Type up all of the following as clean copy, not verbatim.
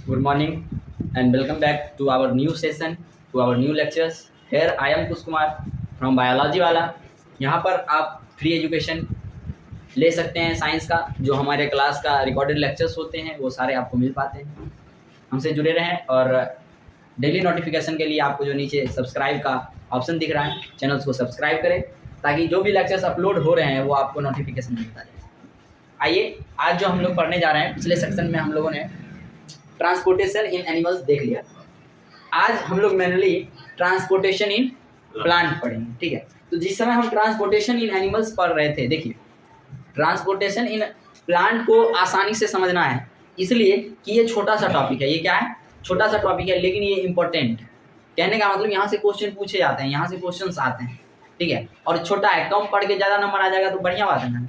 Good morning and welcome back to our new session, to our new lectures. Here I am Kush Kumar from Biology वाला। यहाँ पर आप free education ले सकते हैं science का। जो हमारे क्लास का रिकॉर्डेड लेक्चर्स होते हैं वो सारे आपको मिल पाते हैं। हमसे जुड़े रहें और डेली नोटिफिकेशन के लिए आपको जो नीचे सब्सक्राइब का ऑप्शन दिख रहा है, चैनल्स को सब्सक्राइब करें ताकि जो भी लेक्चर्स अपलोड हो रहे हैं वो आपको नोटिफिकेशन मिलता रहे। आइए, आज जो हम लोग पढ़ने जा रहे हैं, पिछले सेक्शन में हम लोगों ने ट्रांसपोर्टेशन इन एनिमल्स देख लिया। आज हम लोग मेनली ट्रांसपोर्टेशन इन प्लांट पढ़ेंगे, ठीक है। तो जिस समय हम ट्रांसपोर्टेशन इन एनिमल्स पढ़ रहे थे, देखिए ट्रांसपोर्टेशन इन प्लांट को आसानी से समझना है, इसलिए कि ये छोटा सा टॉपिक है। ये क्या है? छोटा सा टॉपिक है, लेकिन ये इंपॉर्टेंट है। कहने का मतलब यहाँ से क्वेश्चन पूछे जाते हैं, यहाँ से क्वेश्चन आते हैं, ठीक है। और छोटा है, कम पढ़ के ज़्यादा नंबर आ जाएगा तो बढ़िया बात है ना।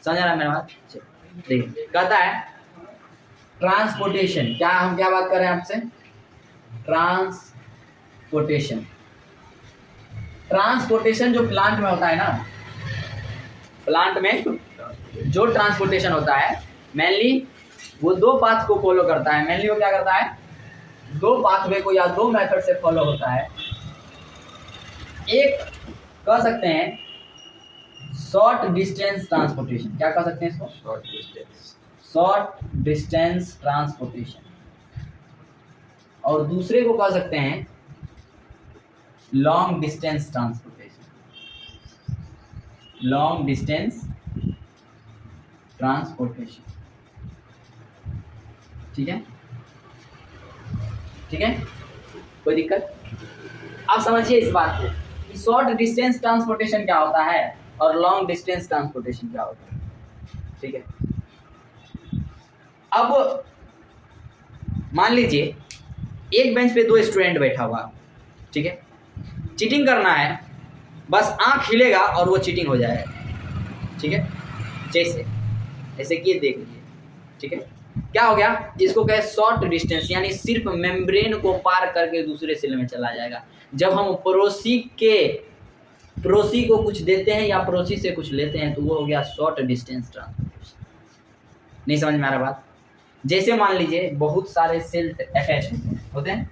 समझ रहा है मेरा बात? देखिए, कहता है ट्रांसपोर्टेशन। हम क्या बात कर रहे हैं आपसे? ट्रांसपोर्टेशन जो प्लांट में होता है ना, प्लांट में जो ट्रांसपोर्टेशन होता है मेनली वो दो पाथ को फॉलो करता है। मेनली वो क्या करता है? दो पाथवे को या दो मेथड से फॉलो होता है। एक कह सकते हैं शॉर्ट डिस्टेंस ट्रांसपोर्टेशन। क्या कह सकते हैं इसको? Short distance transportation. और दूसरे को कह सकते हैं long distance transportation. Long distance transportation, ठीक है, ठीक है, कोई दिक्कत? आप समझिए इस बात को कि शॉर्ट डिस्टेंस ट्रांसपोर्टेशन क्या होता है और लॉन्ग डिस्टेंस ट्रांसपोर्टेशन क्या होता है, ठीक है। अब मान लीजिए एक बेंच पे दो स्टूडेंट बैठा हुआ, ठीक है। चीटिंग करना है, बस आंख हिलेगा और वो चीटिंग हो जाएगा, ठीक है। जैसे ऐसे किए, देख लीजिए, ठीक है। क्या हो गया? जिसको कहे शॉर्ट डिस्टेंस, यानी सिर्फ मेम्ब्रेन को पार करके दूसरे सेल में चला जाएगा। जब हम पड़ोसी को कुछ देते हैं या पड़ोसी से कुछ लेते हैं तो वो हो गया शॉर्ट डिस्टेंस ट्रांसपोर्टेशन। नहीं समझ में आ रहा बात? जैसे मान लीजिए बहुत सारे सेल अटैच होते हैं,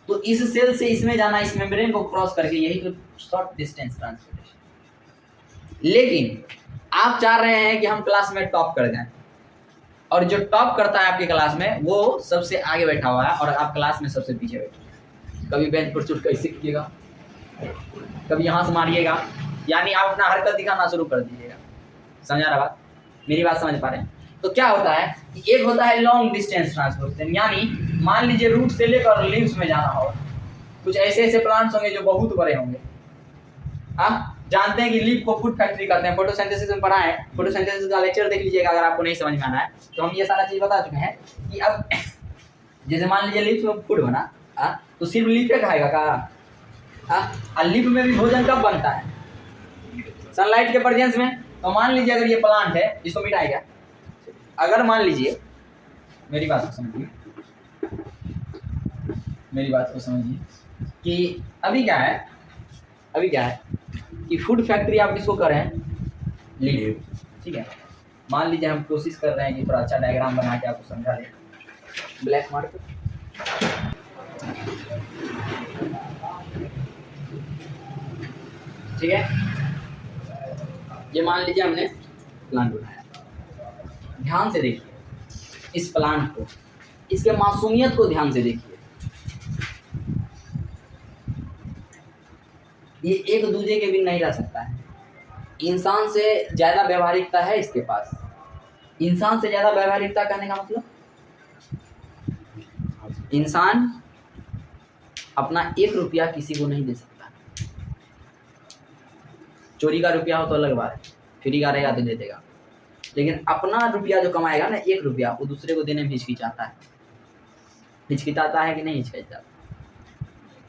तो इस सेल से इसमें जाना, इस मेम्ब्रेन को क्रॉस करके, यही तो शॉर्ट डिस्टेंस ट्रांसपोर्टेशन। लेकिन आप चाह रहे हैं कि हम क्लास में टॉप कर जाएं, और जो टॉप करता है आपकी क्लास में वो सबसे आगे बैठा हुआ है और आप क्लास में सबसे पीछे बैठे। कभी बेंच पर चुट कैसे कीजिएगा, कभी यहाँ से मारिएगा, यानी आप अपना हरकत दिखाना शुरू कर दीजिएगा। समझ आ रहा बात? मेरी बात समझ पा रहे हैं? तो क्या होता है कि एक होता है लॉन्ग डिस्टेंस ट्रांसपोर्टेशन, यानी मान लीजिए रूट से लेकर लीव्स में जाना हो। कुछ ऐसे प्लांट्स होंगे जो बहुत बड़े होंगे। हाँ, जानते हैं कि लीफ को फूड फैक्ट्री कहते हैं, फोटोसिंथेसिस में पढ़ा है। फोटोसिंथेसिस का लेक्चर देख लीजिएगा अगर आपको नहीं समझ में आना है तो। हम ये सारा चीज बता चुके हैं कि अब जैसे मान लीजिए लीफ में फूड बना, तो सिर्फ लीफ खाएगा का? लीफ में भी भोजन कब बनता है? सनलाइट के प्रेजेंस में। तो मान लीजिए अगर ये प्लांट है, इसको मिटाएगा। अगर मान लीजिए, मेरी बात को समझिए कि अभी क्या है कि फूड फैक्ट्री आप किसको कर रहे हैं? लीफ, ठीक है। मान लीजिए हम कोशिश कर रहे हैं कि थोड़ा अच्छा डायग्राम बना के आपको समझा दें। ब्लैक मार्कर, ठीक है। ये मान लीजिए हमने प्लांट बनाया, ध्यान से देखिए इस प्लांट को, इसके मासूमियत को ध्यान से देखिए। ये एक दूसरे के भी नहीं रह सकता है। इंसान से ज्यादा व्यवहारिकता है इसके पास। इंसान से ज्यादा व्यवहारिकता करने का मतलब, इंसान अपना 1 रुपया किसी को नहीं दे सकता। चोरी का रुपया हो तो अलग बात है, फ्री का रहेगा तो दे देगा। लेकिन अपना रुपया जो कमाएगा ना, 1 रुपया, वो दूसरे को देने में हिचकिचाता है। हिचकिचाता है कि नहीं हिचकिचाता?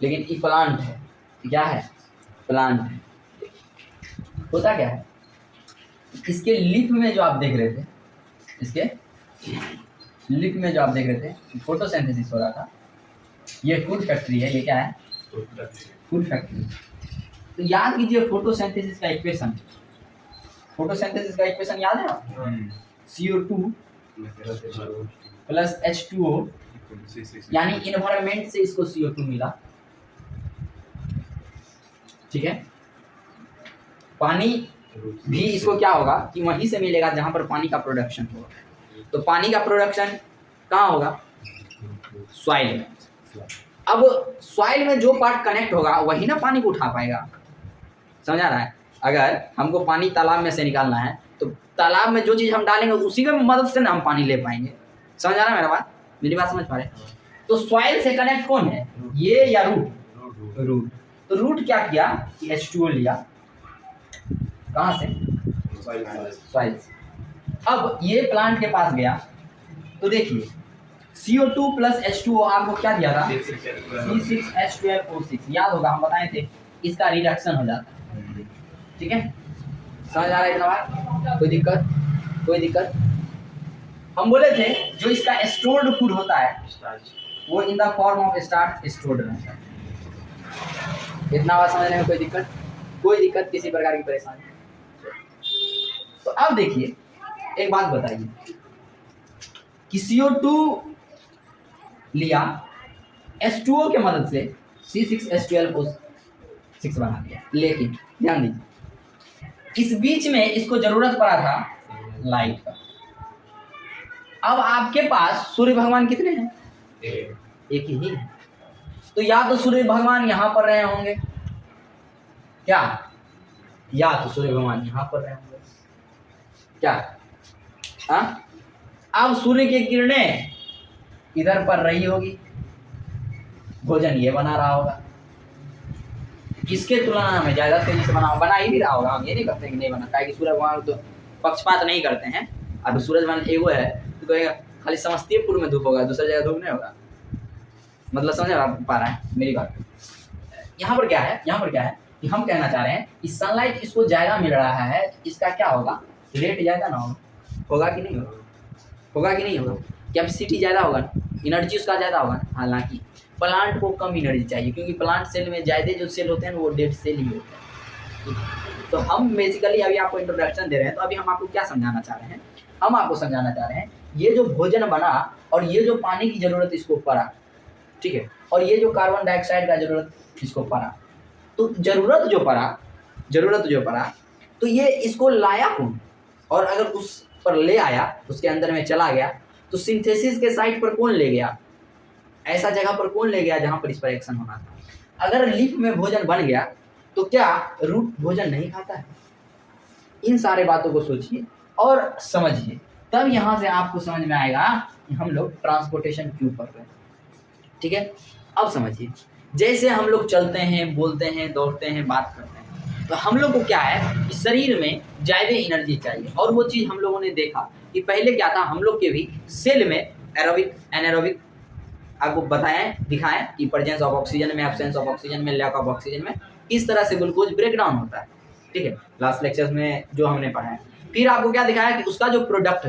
लेकिन ये प्लांट है। क्या है? प्लांट है। होता क्या है, इसके लीफ में जो आप देख रहे थे, फोटोसिंथेसिस हो रहा था। ये फूड फैक्ट्री है। ये क्या है? Food factory. तो याद कीजिए फोटोसिंथेसिस का इक्वेशन। फोटोसिंथेसिस का इक्वेशन याद है आपको? CO2 प्लस H2O, यानी इन्वायरमेंट से इसको CO2 मिला, ठीक है। पानी भी इसको क्या होगा कि वहीं से मिलेगा जहां पर पानी का प्रोडक्शन होगा। तो पानी का प्रोडक्शन कहाँ होगा? सॉइल में। अब सॉइल में जो पार्ट कनेक्ट होगा वही ना पानी को उठा पाएगा, समझ आ रहा है? अगर हमको पानी तालाब में से निकालना है तो तालाब में जो चीज़ हम डालेंगे उसी की मदद से ना हम पानी ले पाएंगे, समझ आ रहा है मेरा बात? मेरी बात समझ पा रहे? तो सॉइल से कनेक्ट कौन है, ये या रूट? रूट। तो रूट क्या किया कि H2O लिया, कहाँ से? सॉइल से। अब ये प्लांट के पास गया तो देखिए CO2 प्लस H2O आपको क्या दिया था? C6H12O6, याद होगा हम बताए थे इसका रिडक्शन हो जाता है, ठीक है। समझ आ रहा है इतना बात? कोई दिक्कत? कोई दिक्कत? हम बोले थे जो इसका स्टोर्ड फूड होता है वो in the form of starch stored रहता है। इतना बात समझने में कोई दिक्कत? कोई दिक्कत, किसी प्रकार की परेशानी? तो अब देखिए एक बात बताइए कि CO2 लिया, H2O के मदद से C6H12O6 बना दिया, लेकिन ध्यान दीजिए इस बीच में इसको जरूरत पड़ा था लाइट का। अब आपके पास सूर्य भगवान कितने हैं? एक ही है। तो या तो सूर्य भगवान यहाँ पर रहे होंगे, क्या? या तो सूर्य भगवान यहाँ पर रहे होंगे, क्या? हाँ, अब सूर्य की किरणें इधर पर रही होगी, भोजन ये बना रहा होगा, किसके तुलना में ज्यादा तेजी से बना ही भी रहा होगा। हम ये नहीं करते कि नहीं बना, क्या कि सूर्य भगवान तो पक्षपात नहीं करते हैं। अब सूरज भगवान एगो है तो कहेगा खाली समस्तीपुर में धूप होगा, दूसरी जगह धूप नहीं होगा। मतलब समझ पा रहा है मेरी बात? यहाँ पर क्या है, यहाँ पर क्या है कि हम कहना चाह रहे हैं कि सनलाइट इसको ज्यादा मिल रहा है, इसका क्या होगा? रेट ज्यादा ना होगा कि नहीं होगा? होगा कि नहीं होगा? कैपेसिटी ज़्यादा होगा, एनर्जी उसका ज़्यादा होगा। हालांकि प्लांट को कम एनर्जी चाहिए क्योंकि प्लांट सेल में ज़्यादा जो सेल होते हैं वो डेड सेल ही होते हैं। तो हम बेसिकली अभी आपको इंट्रोडक्शन दे रहे हैं, तो अभी हम आपको क्या समझाना चाह रहे हैं? हम आपको समझाना चाह रहे हैं ये जो भोजन बना और ये जो पानी की ज़रूरत इसको पड़ा, ठीक है, और ये जो कार्बन डाइऑक्साइड का ज़रूरत इसको पड़ा, तो ज़रूरत जो पड़ा तो ये इसको लाया कौन? और अगर उस पर ले आया, उसके अंदर में चला गया, तो सिंथेसिस के साइट पर कौन ले गया? ऐसा जगह पर कौन ले गया जहां पर इस पर एक्शन होना था। अगर लीफ में भोजन बन गया तो क्या रूट भोजन नहीं खाता है? इन सारे बातों को सोचिए और समझिए, तब यहां से आपको समझ में आएगा कि हम लोग ट्रांसपोर्टेशन क्यों कर रहे हैं, ठीक है। अब समझिए, जैसे हम लोग चलते हैं, बोलते हैं, दौड़ते हैं, बात करते हैं, तो हम लोग को क्या है कि शरीर में ज़्यादा एनर्जी चाहिए। और वो चीज़ हम लोगों ने देखा कि पहले क्या था, हम लोग के भी सेल में एरोबिक एनारोबिक आपको बताएं, दिखाएं कि प्रेजेंस ऑफ ऑक्सीजन में, एब्सेंस ऑफ ऑक्सीजन में, लैक ऑफ ऑक्सीजन में इस तरह से ग्लूकोज ब्रेक डाउन होता है, ठीक है। लास्ट लेक्चर्स में जो हमने पढ़ा है, फिर आपको क्या दिखाया कि उसका जो प्रोडक्ट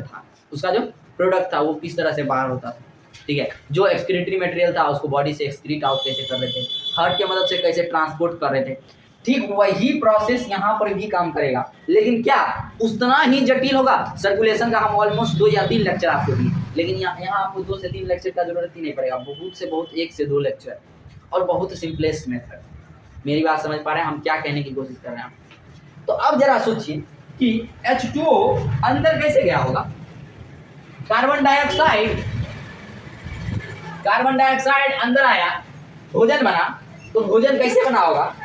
था वो किस तरह से बाहर होता था, ठीक है। जो एक्सक्रीटरी मटेरियल था उसको बॉडी से एक्सक्रीट आउट कैसे कर रहे थे, हार्ट की मदद से कैसे ट्रांसपोर्ट कर रहे थे, ठीक वही प्रोसेस यहाँ पर भी काम करेगा, लेकिन क्या उतना ही जटिल होगा। सर्कुलेशन का हम ऑलमोस्ट 2 या 3 लेक्चर आपको दिए, लेकिन यहाँ आपको 2 से 3 लेक्चर का जरूरत ही नहीं पड़ेगा, बहुत से बहुत 1 से 2 लेक्चर और बहुत सिंपलेस्ट मेथड। मेरी बात समझ पा रहे हैं हम क्या कहने की कोशिश कर रहे हैं? तो अब जरा सोचिए कि H2O अंदर कैसे गया होगा। कार्बन डाइऑक्साइड अंदर आया, भोजन बना, तो भोजन कैसे बना होगा,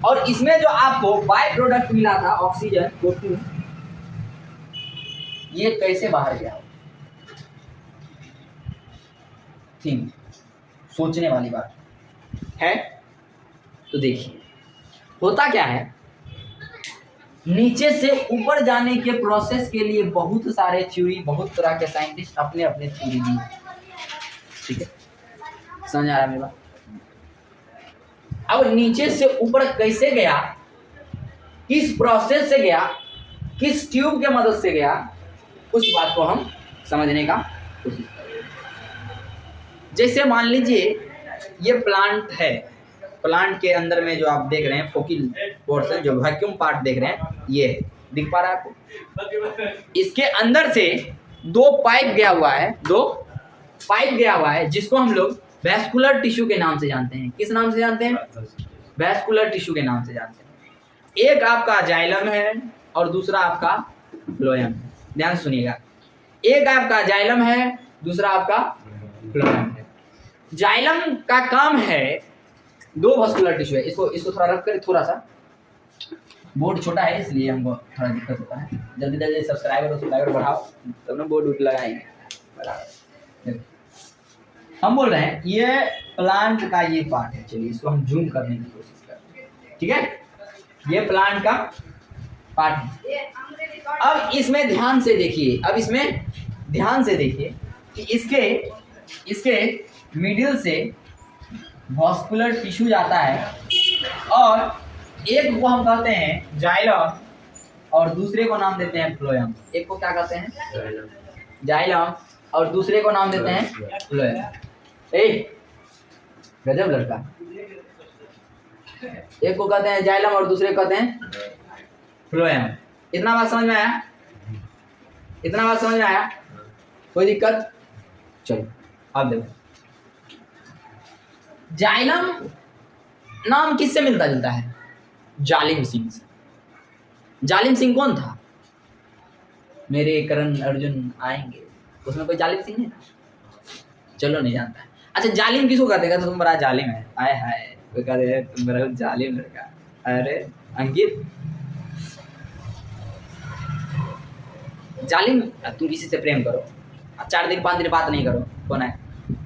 और इसमें जो आपको बाय प्रोडक्ट मिला था ऑक्सीजन O2, ये कैसे बाहर गया? ठीक, सोचने वाली बात है। तो देखिए होता क्या है, नीचे से ऊपर जाने के प्रोसेस के लिए बहुत सारे थ्योरी, बहुत तरह के साइंटिस्ट अपने अपने थ्योरी दी, ठीक है। समझ आ रहा है मेरी बात? अब नीचे से ऊपर कैसे गया, किस प्रोसेस से गया, किस ट्यूब के मदद से गया, उस बात को हम समझने का कोशिश करें। जैसे मान लीजिए ये प्लांट है, प्लांट के अंदर में जो आप देख रहे हैं फोकिल पोर्शन, जो वैक्यूम पार्ट देख रहे हैं, ये दिख पा रहा है आपको? इसके अंदर से दो पाइप गया हुआ है जिसको हम लोग वैस्कुलर टिश्यू के नाम से जानते हैं। किस नाम से जानते हैं? वैस्कुलर टिश्यू के नाम से जानते हैं। एक आपका जाइलम है और दूसरा आपका फ्लोएम है। ध्यान से सुनिएगा, एक आपका जाइलम है, दूसरा आपका फ्लोएम है। जाइलम का काम है, दो वैस्कुलर टिश्यू है। इसको थोड़ा रख कर, थोड़ा सा बोर्ड छोटा है इसलिए हमको थोड़ा दिक्कत होता है। जल्दी जल्दी सब्सक्राइबर बढ़ाओ तब ना बोर्ड उठ लगाएंगे। हम बोल रहे हैं ये प्लांट का ये पार्ट है। चलिए इसको हम जूम करने की कोशिश करते हैं, ठीक है? ये प्लांट का पार्ट है। अब इसमें ध्यान से देखिए, कि इसके मिडिल से वैस्कुलर टिश्यू जाता है और एक को हम कहते हैं जाइलम और दूसरे को नाम देते हैं फ्लोएम। एक को क्या कहते हैं? जाइलम और दूसरे को नाम देते हैं फ्लोएम। गजब लड़का। एक को कहते हैं जाइलम और दूसरे को कहते हैं फ्लोएम। इतना बात समझ में आया? कोई दिक्कत? चलो अब देखो, जाइलम नाम किससे मिलता जुलता है? जालिम सिंह से। जालिम सिंह कौन था? मेरे करण अर्जुन आएंगे, उसमें कोई जालिम सिंह नहीं था? चलो नहीं जानता है। अच्छा, जालिम किसको कहते हैं? तुम बड़ा जालिम है, आए हाय, कोई कहते हैं तुम बड़ा जालिम लड़का। अरे अंकित, जालिम तुम किसी से प्रेम करो, 4 दिन 5 दिन बात नहीं करो, कौन है?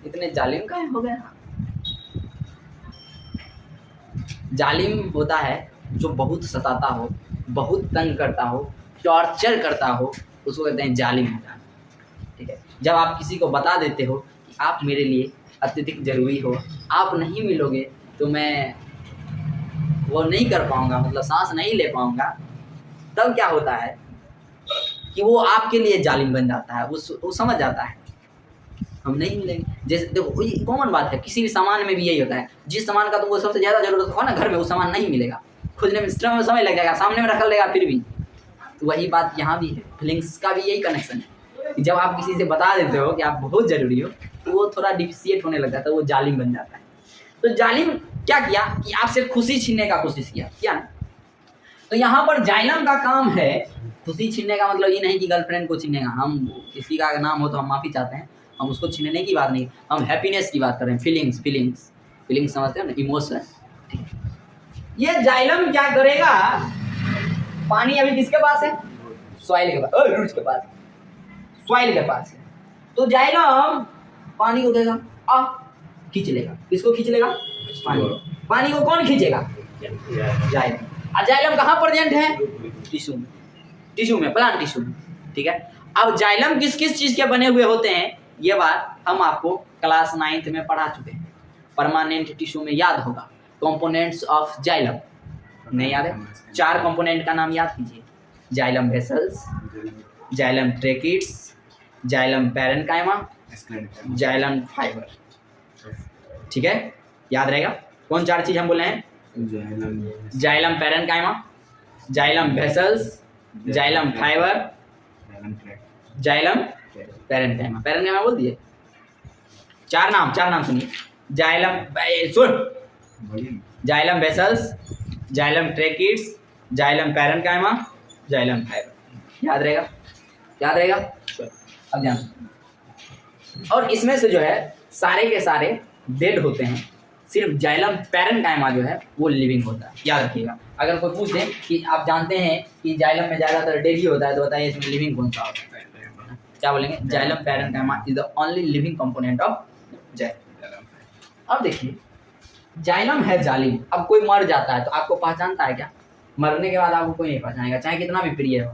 इतने जालिम का हो गया। जालिम होता है जो बहुत सताता हो, बहुत तंग करता हो, टॉर्चर करता हो, उसको कहते हैं जालिम होता। ठीक है? जब आप किसी को बता देते हो कि आप मेरे लिए अत्यधिक जरूरी हो, आप नहीं मिलोगे तो मैं वो नहीं कर पाऊंगा, मतलब सांस नहीं ले पाऊंगा, तब क्या होता है कि वो आपके लिए जालिम बन जाता है। वो समझ जाता है हम नहीं मिलेंगे। जैसे देखो, ये कॉमन बात है, किसी भी सामान में भी यही होता है। जिस सामान का तुमको सबसे ज़्यादा जरूरत हो ना घर में, वो सामान नहीं मिलेगा, खोजने में समय लग जाएगा, सामने में रखा लेगा फिर भी। तो वही बात यहाँ भी है, फीलिंग्स का भी यही कनेक्शन है कि जब आप किसी से बता देते हो कि आप बहुत ज़रूरी हो, तो वो थोड़ा डिफिशिएट होने लग जाता है, वो जालिम बन जाता है। तो जालिम क्या किया कि आपसे खुशी छीनने का कोशिश किया ना। तो यहाँ पर जाइलम का काम है खुशी छीनने का। मतलब ये नहीं कि गर्लफ्रेंड को छीनने का, हम किसी का नाम हो तो हम माफ़ी चाहते हैं, हम उसको छीनने की बात नहीं, हम हैप्पीनेस की बात कर रहे हैं। फीलिंग्स समझते हैं ना, इमोशन। ये जाइलम क्या करेगा? पानी अभी किसके पास है? सॉइल के पास, रूट्स के पास, सॉइल के पास है। तो जाइलम पानी को देगा, खींच लेगा। किसको खींच लेगा? पानी को कौन खींचेगा? जाइलम। और जाइलम कहाँ प्रेजेंट है? टिश्यू में, प्लांट टिश्यू में। ठीक है? अब जाइलम किस किस चीज़ के बने हुए होते हैं, ये बात हम आपको क्लास 9th में पढ़ा चुके हैं। परमानेंट टिश्यू में याद होगा कंपोनेंट्स ऑफ जाइलम। नहीं याद है? 4 कंपोनेंट का नाम याद कीजिए। Xylem vessels, xylem tracheids, xylem parenchyma, xylem fibre. ठीक है? याद रहेगा? कौन 4 चीज़ हम बोले हैं? Xylem parenchyma, xylem vessels, xylem fibre, xylem parenchyma. Parenchyma बोल दिए। 4 नाम सुनिए। Xylem vessels, xylem tracheids, xylem parenchyma, xylem fibre. याद रहेगा? अब ध्यान। और इसमें से जो है सारे के सारे डेड होते हैं, सिर्फ जाइलम पैरेन्काइमा जो है वो लिविंग होता है। याद रखिएगा। अगर कोई पूछे कि आप जानते हैं कि जाइलम में ज़्यादातर डेड ही होता है, तो बताइए इसमें लिविंग कौन सा होता है? क्या बोलेंगे? Xylem parenchyma is the only living component of xylem. अब देखिए, जाइलम है जालिम। अब कोई मर जाता है तो आपको पहचानता है क्या? मरने के बाद आपको कोई नहीं पहचानेगा, चाहे कितना भी प्रिय हो।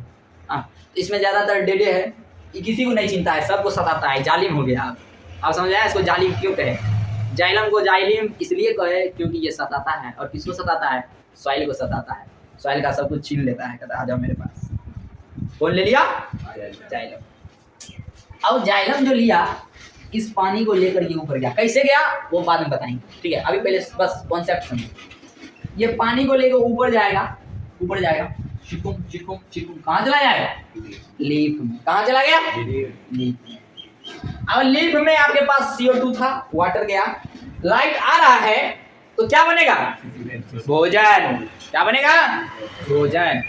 तो इसमें ज़्यादातर डेडे है, ये किसी को नहीं चिंता है, सबको सताता है, जालिम हो गया। आप समझ आया इसको जालिम क्यों कहे? जाइलम को जाइलिम इसलिए कहे क्योंकि ये सताता है। और किसको सताता है? सॉइल को सताता है। सॉइल का सब कुछ छीन लेता है, कहता है आ जाओ मेरे पास। कौन ले लिया? जाइलम। अब जाइलम जो लिया, इस पानी को लेकर ये ऊपर गया। कैसे गया वो बाद में बताएंगे, ठीक है? अभी पहले बस कॉन्सेप्ट समझो। ये पानी को लेकर ऊपर जाएगा, चिकुम चिकुम चिकुम कहाँ चला जाएगा? लीफ में। कहाँ चला गया? लीफ में। अब लीफ में आपके पास CO2 था, वाटर गया, लाइट आ रहा है, तो क्या बनेगा? भोजन। क्या बनेगा? भोजन।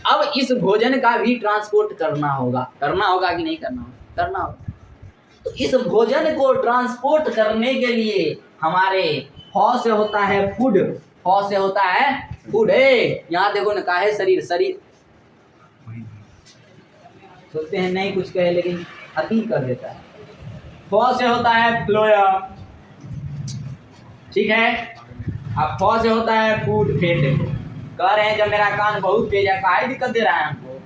अब इस भोजन का भी ट्रांसपोर्ट करना होगा कि नहीं करना होगा? करना होगा। तो इस भोजन को ट्रांसपोर्ट करने के लिए हमारे फॉ से होता है फूड, फॉ से होता है फूड। यहाँ देखो ना, काहे शरीर सोचते हैं नहीं कुछ कहे, लेकिन अति कर देता है। फॉ से होता है फ्लोएम, ठीक है। अब फॉ से होता है फूड। फिर देखो कह रहे हैं जब मेरा कान बहुत तेज है, काहे दिक्कत दे रहा है हमको?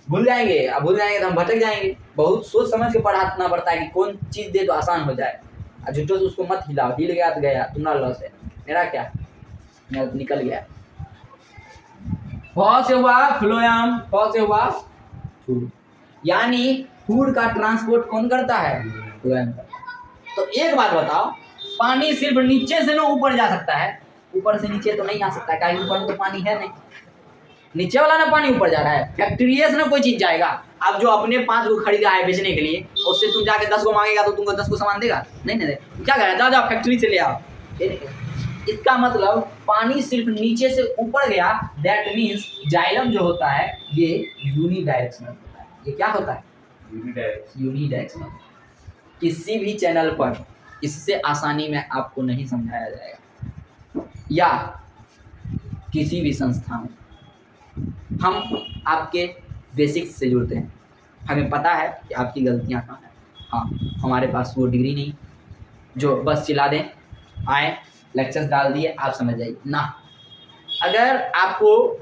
भूल जाएंगे, अब भूल जाएंगे तो हम भटक जाएंगे। बहुत सोच समझ के पढ़ाना पड़ता है कि कौन चीज दे तो आसान हो जाए। झूठो से उसको मत हिलाओ, हिल गया तो गया, तुम्हारा लॉस है, मेरा क्या, मेरा तो निकल गया। फॉ से हुआ फ्लोएम, फॉ से हुआ फूड, यानी फूड का ट्रांसपोर्ट कौन करता है? फ्लोएम करता है। तो एक बात बताओ, पानी सिर्फ नीचे से ना ऊपर जा सकता है, ऊपर से नीचे तो नहीं आ सकता, क्योंकि ऊपर में तो पानी है नहीं। नीचे वाला ना पानी ऊपर जा रहा है, फैक्ट्री से ना कोई चीज जाएगा। अब जो अपने 5 को खरीदा है बेचने के लिए, उससे तुम जाके 10 को मांगेगा तो तुमको 10 को सामान देगा? नहीं दे। क्या कहेगा? जाओ फैक्ट्री से ले आओ। इसका मतलब पानी सिर्फ नीचे से ऊपर गया, दैट मीन्स जाइलम जो होता है ये यूनिडायरेक्शनल होता है। ये क्या होता है? यूनिडायरेक्शनल। किसी भी चैनल पर इससे आसानी में आपको नहीं समझाया जाएगा, या किसी भी संस्था में। हम आपके बेसिक्स से जुड़ते हैं, हमें पता है कि आपकी गलतियां कहाँ हैं। हाँ, हमारे पास वो डिग्री नहीं जो बस चिल्ला दें, आए लेक्चर्स डाल दिए आप समझ जाइए ना। अगर आपको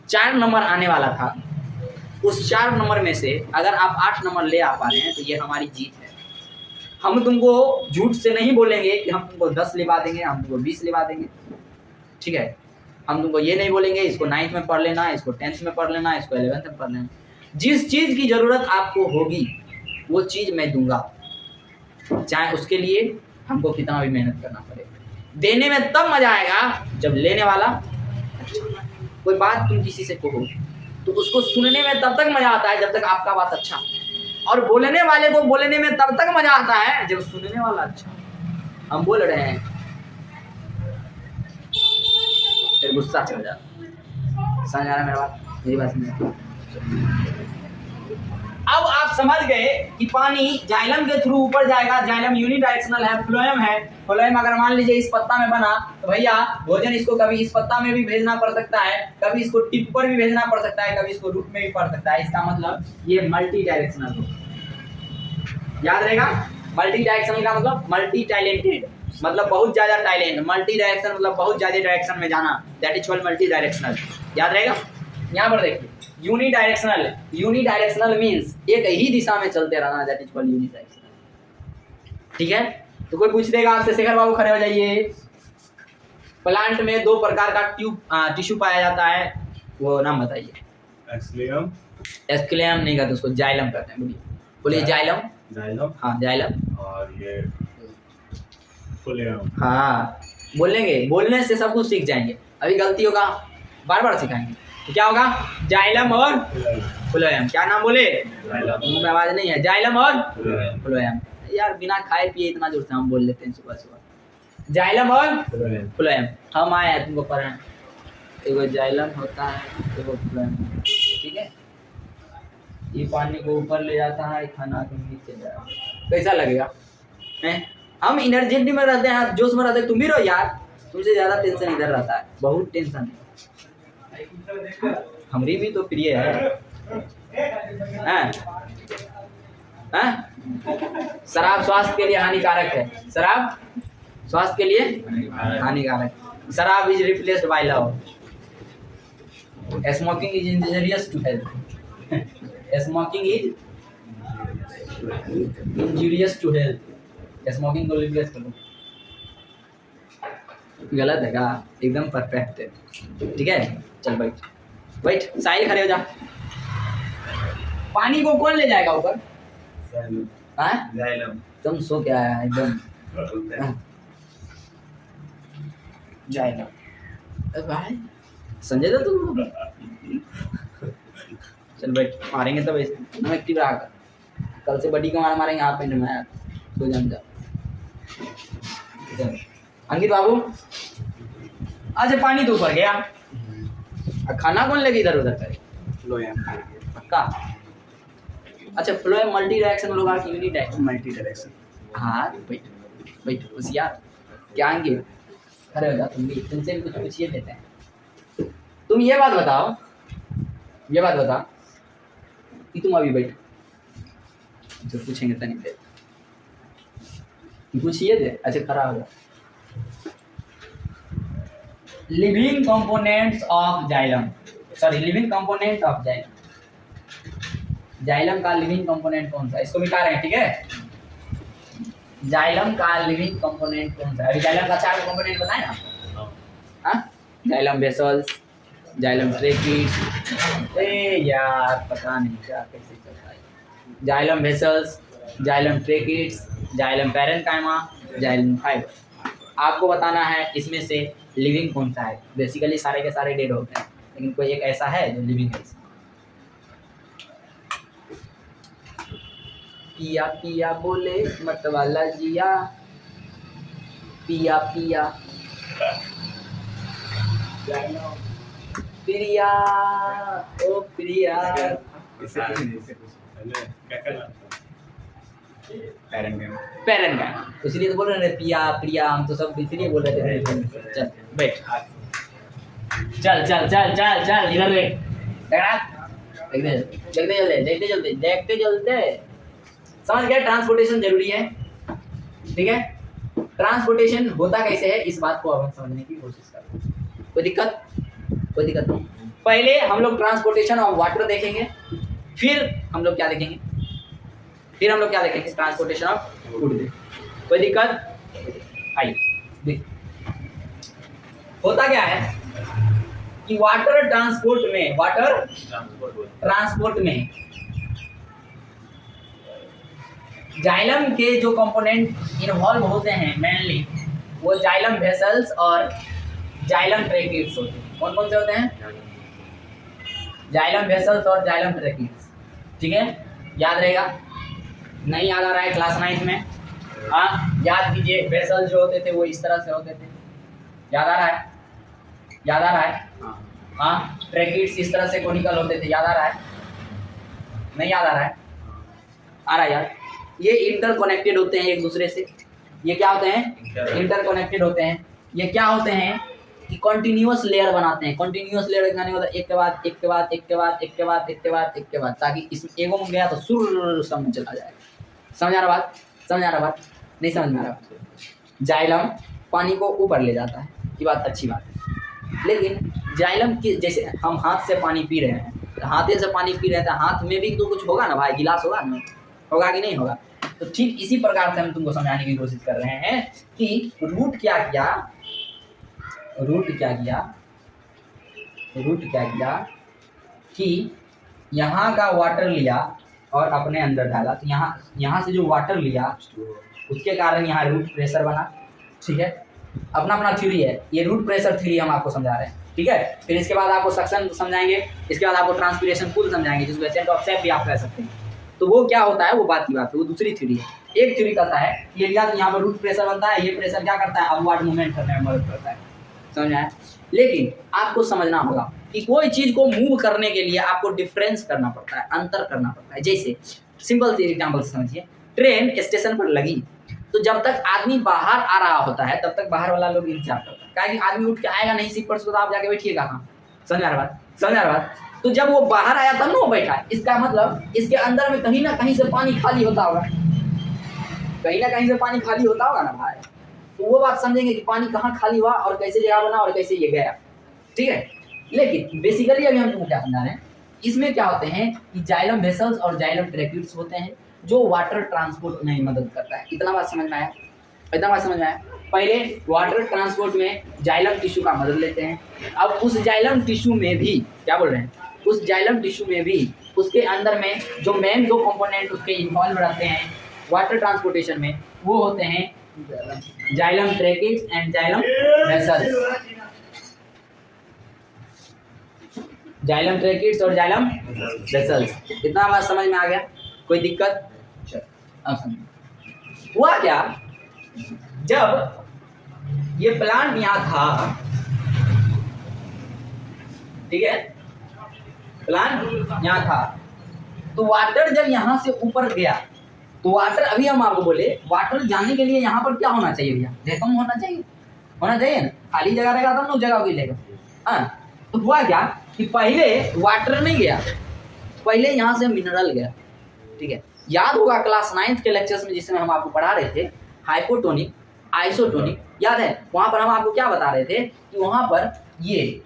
4 नंबर आने वाला था, उस 4 नंबर में से अगर आप 8 नंबर ले आ पा रहे हैं तो ये हमारी जीत है। हम तुमको झूठ से नहीं बोलेंगे कि हम तुमको 10 लिवा देंगे, हम तुमको 20 लिवा देंगे, ठीक है। हम तुमको ये नहीं बोलेंगे इसको 9th में पढ़ लेना, इसको 10th में पढ़ लेना, इसको 11th में पढ़ लेना। जिस चीज़ की ज़रूरत आपको होगी वो चीज़ मैं दूंगा, चाहे उसके लिए हमको कितना भी मेहनत करना पड़े। देने में तब मजा आएगा जब लेने वाला, कोई बात तुम किसी से कहो तो उसको सुनने में तब तक मजा आता है जब तक आपका बात अच्छा, और बोलने वाले को बोलने में तब तक मजा आता है जब सुनने वाला अच्छा। हम बोल रहे हैं फिर गुस्सा चल जाता। समझ आ रहा है मेरा बात? मेरी बात समझ। अब आप समझ गए कि पानी जाइलम के थ्रू ऊपर जाएगा। जाइलम यूनिडायरेक्शनल है, फ्लोएम है। फ्लोएम अगर मान लीजिए इस पत्ता में बना तो भैया भोजन इसको कभी इस पत्ता में भी भेजना पड़ सकता है, कभी इसको टिप पर भी भेजना पड़ सकता है, कभी इसको रूट में भी पड़ सकता है। इसका मतलब ये मल्टी डायरेक्शनल हो, याद रहेगा। मल्टी डायरेक्शनल का मतलब मल्टी टैलेंटेड, मतलब बहुत ज्यादा टैलेंट। मल्टी डायरेक्शन मतलब बहुत ज्यादा डायरेक्शन में जाना, that is called multi directional. याद रहेगा। यहाँ पर देखिए यूनिडायरेक्शनल, यूनिडायरेक्शनल मींस एक ही दिशा में चलते रहना, दैट इज कॉल्ड यूनिडायरेक्शनल, ठीक है। तो कोई पूछ देगा आपसे, शेखर बाबू खड़े हो जाइए, प्लांट में 2 प्रकार का टिश्यू पाया जाता है, वो नाम बताइए। एक्सलियम, एक्सक्लेम नहीं कहते उसको, जाइलम कहते हैं। बोलिए बोलिए जाइलम। जाइलम, हाँ जाइलम, और ये फ्लोएम। हाँ बोलेंगे, बोलने से सब कुछ सीख जाएंगे। अभी गलती होगा बार बार सिखाएंगे तो क्या होगा? जाइलम और फ्लोएम। क्या नाम बोले? मुंह में आवाज नहीं है। जाइलम और फ्लोएम। यार बिना खाए पिए इतना जोर से हम बोल लेते हैं सुबह सुबह। जाइलम और फ्लोएम। हम आए हैं तुमको पढ़ाएं। एगो जाइलम होता है, एगो फ्लोएम, ठीक है। ये पानी को ऊपर ले जाता है, खाना के नीचे जाता है। कैसा लगेगा? हैं? हम एनर्जेटिक में रहते हैं, जोश में रहते हैं। तुम भी रहो यार, तुमसे ज्यादा टेंशन इधर रहता है, बहुत टेंशन है। हमारी भी तो प्रिय है, हैं? शराब स्वास्थ्य के लिए हानिकारक है, शराब स्वास्थ्य के लिए हानिकारक। शराब is replaced by love. Smoking is injurious to health. Smoking is injurious to health. Smoking को रिप्लेस करो। गलत है का? एकदम परफेक्ट है, ठीक है। चल बैठ बैठ, साहिल खड़े हो जा। पानी को कौन ले जाएगा ऊपर? जाइलम। तुम सो क्या है एकदम। जाइलम भाई समझे तो तुम? चल बैठ, मारेंगे तब हम एक्टिव रहा कर। कल से बड़ी का मार मारेंगे आप पेंट में तो जान जा। अंकित बाबू अच्छा पानी तो ऊपर गया, खाना कौन लेके इधर उधर करे? पक्का? अच्छा फ्लोएम मल्टी डायरेक्शन लोग आके यूनिट डायरेक्शन मल्टी डायरेक्शन। हाँ बैठ बैठ होशियार क्या अंकित, खड़े हो जा तुम भी, तुमसे भी कुछ पूछिए देते हैं। तुम ये बात बताओ कि तुम अभी बैठ जो पूछेंगे तनी देर पूछिए दे। अच्छा खड़ा हो जा। Living components of xylem, sorry living component of xylem, xylem का लिविंग कंपोनेंट कौन सा है? इसको मिटा रहे हैं ठीक है। जाइलम का लिविंग कंपोनेंट कौन सा है? अभी जाइलम का 4 कंपोनेंट बताए ना। हाँ जाइलम वेसल्स, जाइलम ट्रेकिड्स, यार पता नहीं क्या कैसे चलता है। Xylem vessels, xylem tracheids, xylem parenchyma, xylem fibre. आपको बताना है इसमें से लिविंग कौन सा है। बेसिकली सारे के सारे डेड होते हैं, लेकिन कोई एक ऐसा है जो लिविंग है। पिया पिया बोले मतवाला जिया, पिया पिया प्रिया ओ प्रिया। पैरेन्काइमा, इसलिए तो बोल रहे थे पिया प्रिया, हम तो सब इसलिए बोल रहे थे। चल बैठ, चल चल चल चल चल इधर देख, देखते चलते समझ गए। ट्रांसपोर्टेशन जरूरी है ठीक है। ट्रांसपोर्टेशन होता कैसे है इस बात को अब हम समझने की कोशिश करते हैं। कोई दिक्कत नहीं। पहले हम लोग ट्रांसपोर्टेशन ऑफ वाटर देखेंगे, फिर हम लोग क्या देखेंगे? Transportation of food. कोई दिक्कत आई? होता क्या है कि वाटर ट्रांसपोर्ट में जाइलम के जो कंपोनेंट इन्वॉल्व होते हैं मेनली वो जाइलम वेसल्स और जाइलम ट्रेकिड्स होते हैं। कौन कौन से होते हैं? जाइलम वेसल्स और जाइलम ट्रेकिड्स। ठीक है, याद रहेगा। नहीं याद आ रहा है क्लास 9 में? हाँ याद कीजिए। वेसल्स जो होते थे वो इस तरह से होते थे, याद आ रहा है? हाँ ट्रेकिड्स इस तरह से कोनिकल होते थे, याद आ रहा है? नहीं याद आ रहा है? आ रहा है यार। ये इंटरकनेक्टेड होते हैं एक दूसरे से। ये क्या होते हैं? इंटरकनेक्टेड होते हैं। ये क्या होते हैं कि कंटिन्यूअस लेयर बनाते हैं। कंटिन्यूअस लेयर बनाने मतलब एक के बाद एक के बाद एक के बाद एक के बाद एक के बाद एक के बाद, ताकि इसमें एगो में गया तो सुर सब में चला जाएगा। समझ आ रहा बात? नहीं समझ में आ रहा? जाइलम पानी को ऊपर ले जाता है, ये बात अच्छी बात है। लेकिन जाइलम की जैसे हम हाथ से पानी पी रहे हैं, हाथे से पानी पी रहे हैं तो हाथ में भी तो कुछ होगा ना भाई, गिलास होगा ना, होगा कि नहीं होगा? तो ठीक इसी प्रकार से हम तुमको समझाने की कोशिश कर रहे हैं कि रूट क्या किया कि यहाँ का वाटर लिया और अपने अंदर डाला। तो यहाँ से जो वाटर लिया उसके कारण यहाँ रूट प्रेशर बना। ठीक है, अपना थ्योरी है ये, रूट प्रेशर थ्योरी हम आपको समझा रहे हैं। ठीक है, फिर इसके बाद आपको सक्शन समझाएंगे, इसके बाद आपको ट्रांसपीरेशन पुल समझाएंगे, जिसको एसेंट ऑफ सेप भी आप कह सकते हैं। तो वो क्या होता है, वो बात की बात है, वो दूसरी थ्योरी है। एक थ्योरी कहता है कि यहाँ पर रूट प्रेशर बनता है, ये प्रेशर क्या करता है, अपवर्ड मूवमेंट करने में मदद करता है। समझ आया? लेकिन आपको समझना होगा कि कोई चीज़ को मूव करने के लिए आपको डिफरेंस करना पड़ता है, अंतर करना पड़ता है। जैसे सिंपल सी एग्जाम्पल से समझिए, ट्रेन स्टेशन पर लगी तो जब तक आदमी बाहर आ रहा होता है तब तक बाहर वाला लोग इंतजार करता है, क्योंकि आदमी उठ के आएगा नहीं सीट पर से, तो आप जाके बैठिएगा कहाँ? समझ आ रहा बात? तो जब वो बाहर आया तब ना वो बैठा, इसका मतलब इसके अंदर में कहीं ना कहीं से पानी खाली होता होगा, ना भाई। तो वो बात समझेंगे कि पानी कहाँ खाली हुआ और कैसे जगह बना और कैसे ये गया। ठीक है, लेकिन बेसिकली अभी हम तुमको क्या समझा रहे हैं, इसमें क्या होते हैं कि जाइलम वेसल्स और जाइलम ट्रैक्यूट्स होते हैं जो वाटर ट्रांसपोर्ट में मदद करता है। इतना बात समझ में आया? पहले वाटर ट्रांसपोर्ट में जाइलम टिश्यू का मदद लेते हैं। अब उस जाइलम टिश्यू में भी क्या बोल रहे हैं, उस जाइलम टिश्यू में भी उसके अंदर में जो मेन 2 कंपोनेंट उसके इन्वॉल्व रहते हैं वाटर ट्रांसपोर्टेशन में, वो होते हैं xylem tracheids and xylem vessels. Xylem tracheids और जाइलम वेसल्स। इतना बात समझ में आ गया? कोई दिक्कत? चल अब समझ हुआ क्या, जब ये प्लांट यहाँ था, ठीक है, प्लांट यहाँ था, तो वाटर जब यहाँ से ऊपर गया तो वाटर, अभी हम आपको बोले वाटर जाने के लिए यहाँ पर क्या होना चाहिए भैया? कम होना चाहिए, होना चाहिए ना। खाली जगह रहेगा तब ना उस जगह को लेगा। हाँ, तो हुआ क्या कि पहले वाटर नहीं गया, पहले यहाँ से मिनरल गया। ठीक है, याद होगा क्लास 9th के लेक्चर्स में जिसमें हम आपको पढ़ा रहे थे हाइपोटोनिक, आइसोटोनिक, याद है? वहाँ पर हम आपको क्या बता रहे थे कि वहाँ पर ये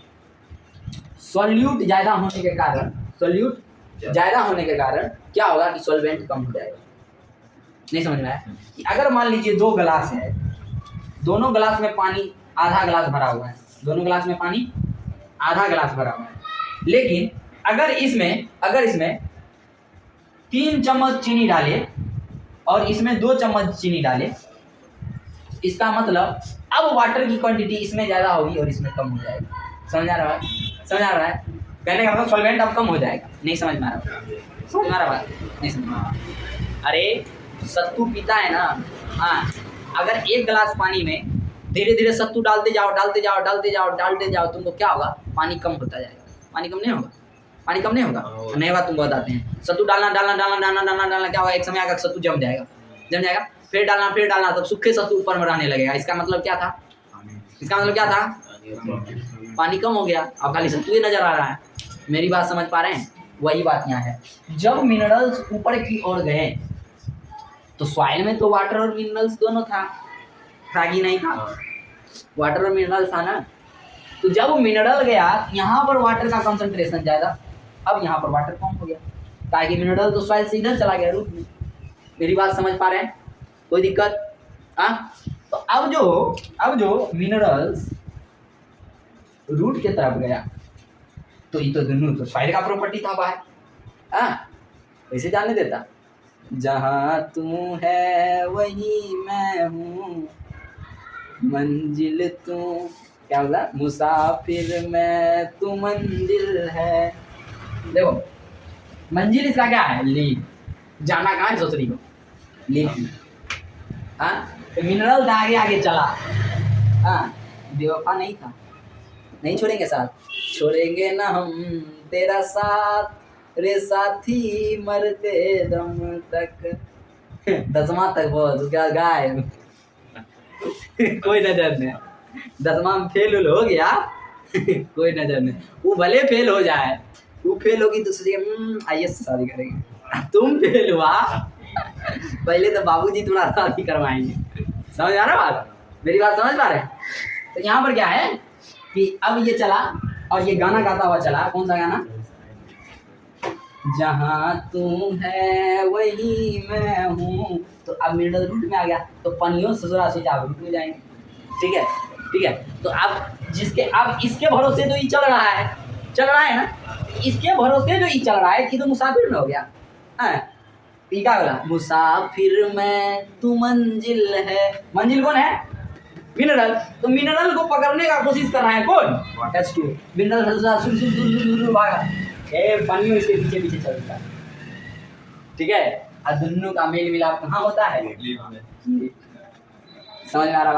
सॉल्यूट ज़्यादा होने के कारण, सॉल्यूट ज़्यादा होने के कारण क्या होगा कि सॉल्वेंट कम हो जाएगा। नहीं समझ में आया? कि अगर मान लीजिए 2 गिलास है, दोनों गिलास में पानी आधा गिलास भरा हुआ है, दोनों गिलास में पानी आधा गिलास भरा हुआ है, लेकिन अगर इसमें 3 चम्मच चीनी डाले और इसमें 2 चम्मच चीनी डाले, इसका मतलब अब वाटर की क्वांटिटी इसमें ज़्यादा होगी और इसमें कम हो जाएगी। समझ आ रहा है? समझ आ रहा है? कहने का मतलब सॉल्वेंट अब कम हो जाएगा। नहीं समझ में आ रहा? समझ में आ रहा बात? नहीं समझ में आ रहा? अरे सत्तू पीता है ना, हाँ, अगर 1 गिलास पानी में धीरे धीरे सत्तू डालते जाओ, तुमको क्या होगा? पानी कम होता जाएगा। पानी कम नहीं होगा? पानी कम नहीं होगा? नहीं होगा, तुमको बताते हैं। सत्तू डालना क्या होगा? एक समय आकर सत्तू जम जाएगा, फिर डालना, तब सूखे सत्तू ऊपर में रहने लगेगा। इसका मतलब क्या था? पानी कम हो गया, अब खाली सत्तू ही नजर आ रहा है। मेरी बात समझ पा रहे हैं? वही बात यहाँ है। जब मिनरल्स ऊपर की ओर गए तो सॉइल में तो वाटर और मिनरल्स दोनों था कि नहीं था? वाटर और मिनरल्स था ना। तो जब मिनरल गया यहाँ पर वाटर का कंसंट्रेशन ज़्यादा, अब यहाँ पर वाटर कम हो गया, ताकि मिनरल तो सॉइल से इधर चला गया रूट में। मेरी बात समझ पा रहे हैं? कोई दिक्कत? हाँ, तो अब जो मिनरल्स रूट के तरफ गया तो ये तो दोनों तो सॉइल का प्रॉपर्टी था बाहर। हाँ, वैसे जाने देता, जहाँ तू है वही मैं हूँ, मंजिल तू, क्या बोला? मुसाफिर मैं, तू मंजिल है। देखो मंजिल इसका क्या है? लीड। जाना कहाँ है? सोच रही हो? लीड। हाँ, तो मिनरल था, आगे चला। हाँ, बेवफा नहीं था, नहीं छोड़ेंगे साथ, छोड़ेंगे ना हम तेरा साथ रे साथी, मरते दम तक। 10वां तक बहुत, उसके बाद गायब। कोई नजर नहीं। 10वां में फेल हो गया, कोई नजर नहीं। वो भले फेल हो जाए, वो फेल होगी तो सोचिए IAS से शादी करेंगे। तुम फेल हुआ, पहले तो बाबूजी तुम्हारा शादी करवाएंगे। समझ आ रहा बात? मेरी बात समझ पा रहे हैं? तो यहाँ पर क्या है कि अब ये चला और ये गाना गाता हुआ चला। कौन सा गाना? जहाँ तू है वही मैं हूँ। तो अब मिडल रूट में आ गया, तो पनियों ससुरा से आप रूट में जाएंगे। ठीक है। तो अब इसके भरोसे जो ये चल रहा है ना, इसके भरोसे जो ये चल रहा है, ये तो मुसाफिर में हो गया। हाँ, क्या बोला? मुसाफिर में तू मंजिल है। मंजिल कौन है? मिनरल। तो मिनरल को पकड़ने का कोशिश कर रहा है कौन? H2। मिनरल भागा, पानियों इसके पीछे चलता है। ठीक है, और दोनों का मेल मिलाप कहाँ होता है? समझ में आ रहा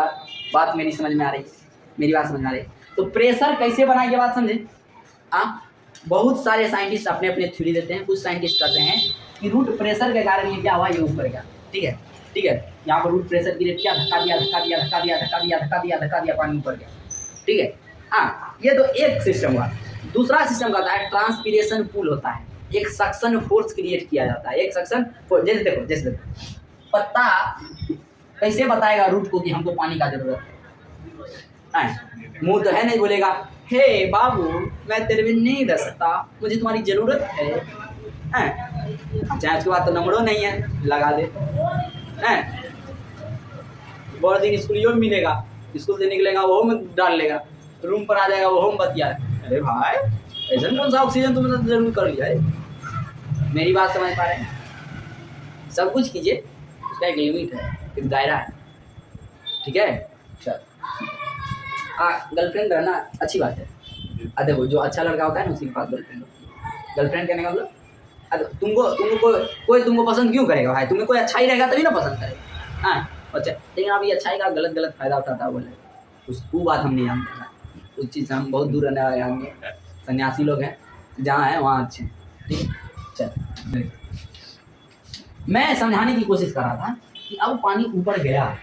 बात? मेरी समझ में आ रही? मेरी बात समझ में आ रही? तो प्रेशर कैसे बनाए ये बात समझे? बहुत सारे साइंटिस्ट अपने अपने थ्योरी देते हैं। कुछ साइंटिस्ट कहते हैं कि रूट प्रेशर के कारण ये क्या हुआ, ये ऊपर गया। ठीक है, यहाँ पर रूट प्रेशर की रेट क्या, धक्का दिया, पानी ऊपर गया। ठीक है, हाँ, ये तो एक सिस्टम हुआ। दूसरा सिस्टम कहता है ट्रांसपीरेशन पूल होता है। एक सक्शन फोर्स क्रिएट किया जाता है। एक सक्शन फोर्स, जैसे देखो पत्ता कैसे बताएगा रूट को कि हमको पानी का जरूरत है? मुंह तो है नहीं बोलेगा, हे बाबू मैं तेरे बिन नहीं रह सकता, मुझे तुम्हारी जरूरत है। चाहे उसके बाद तो नंबरों नहीं है, लगा दे। बहुत दिन स्कूलियों में मिलेगा, स्कूल से निकलेगा वो में डाल लेगा, रूम पर आ जाएगा वो में बतिया। अरे भाई ऐसा कौन सा ऑक्सीजन तुमने तो जरूर कर लिया है। मेरी बात समझ पा रहे हैं? सब कुछ कीजिए, उसका एक लिमिट है, एक दायरा है। ठीक है, चल। हाँ, गर्लफ्रेंड रहना अच्छी बात है, देखो जो अच्छा लड़का होता है ना उसके पास गर्लफ्रेंड होती है। गर्लफ्रेंड कहने का मतलब तुमको कोई तुमको पसंद क्यों करेगा भाई? तुम्हें कोई अच्छा ही रहेगा तभी ना पसंद करेगा। हाँ अच्छा, लेकिन आप ये अच्छाई का गलत फायदा उठाता बोले वो बात हम नहीं जानते। उस चीज़ से हम बहुत दूर रहने वाले आएंगे। सन्यासी लोग हैं, जहाँ हैं वहाँ अच्छे हैं। ठीक है, चल मैं समझाने की कोशिश कर रहा था कि अब पानी ऊपर गया,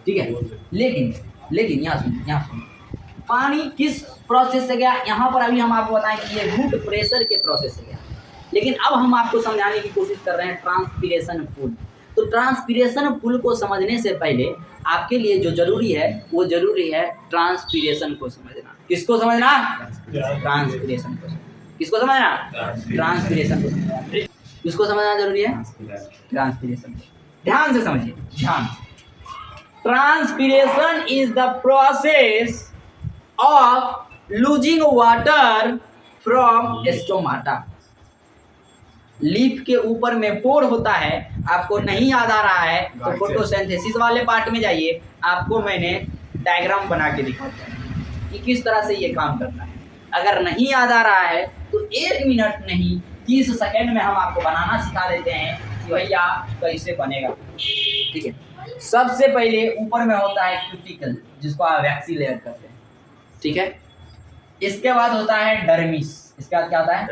ठीक है, लेकिन यहाँ सुन पानी किस प्रोसेस से गया यहाँ पर अभी हम आपको बताएं कि ये रूट प्रेशर के प्रोसेस से गया। लेकिन अब हम आपको समझाने की कोशिश कर रहे हैं ट्रांसपीरेशन पुल। तो ट्रांसपीरेशन पुल को समझने से पहले आपके लिए जो जरूरी है वो जरूरी है ट्रांसपीरेशन को समझना। किसको समझना? ट्रांसपीरेशन को। किसको समझना? ट्रांसपीरेशन को समझना। किसको समझना जरूरी है? ट्रांसपीरेशन। ध्यान से समझिए, ध्यान से। Transpiration is the process of losing water from stomata। Leaf के ऊपर में पोर होता है, आपको नहीं याद आ रहा है तो फोटोसिंथेसिस वाले पार्ट में जाइए, आपको मैंने डायग्राम बना के दिखाता हूँ कि किस तरह से ये काम करता है। अगर नहीं याद आ रहा है तो 1 मिनट नहीं 30 सेकेंड में हम आपको बनाना सिखा देते हैं कि भैया कैसे बनेगा। ठीक है, सबसे पहले ऊपर में होता है क्यूटिकल, जिसको आप वैक्सी लेयर करते हैं। ठीक है, इसके बाद होता है डर्मिस। इसके बाद क्या होता है?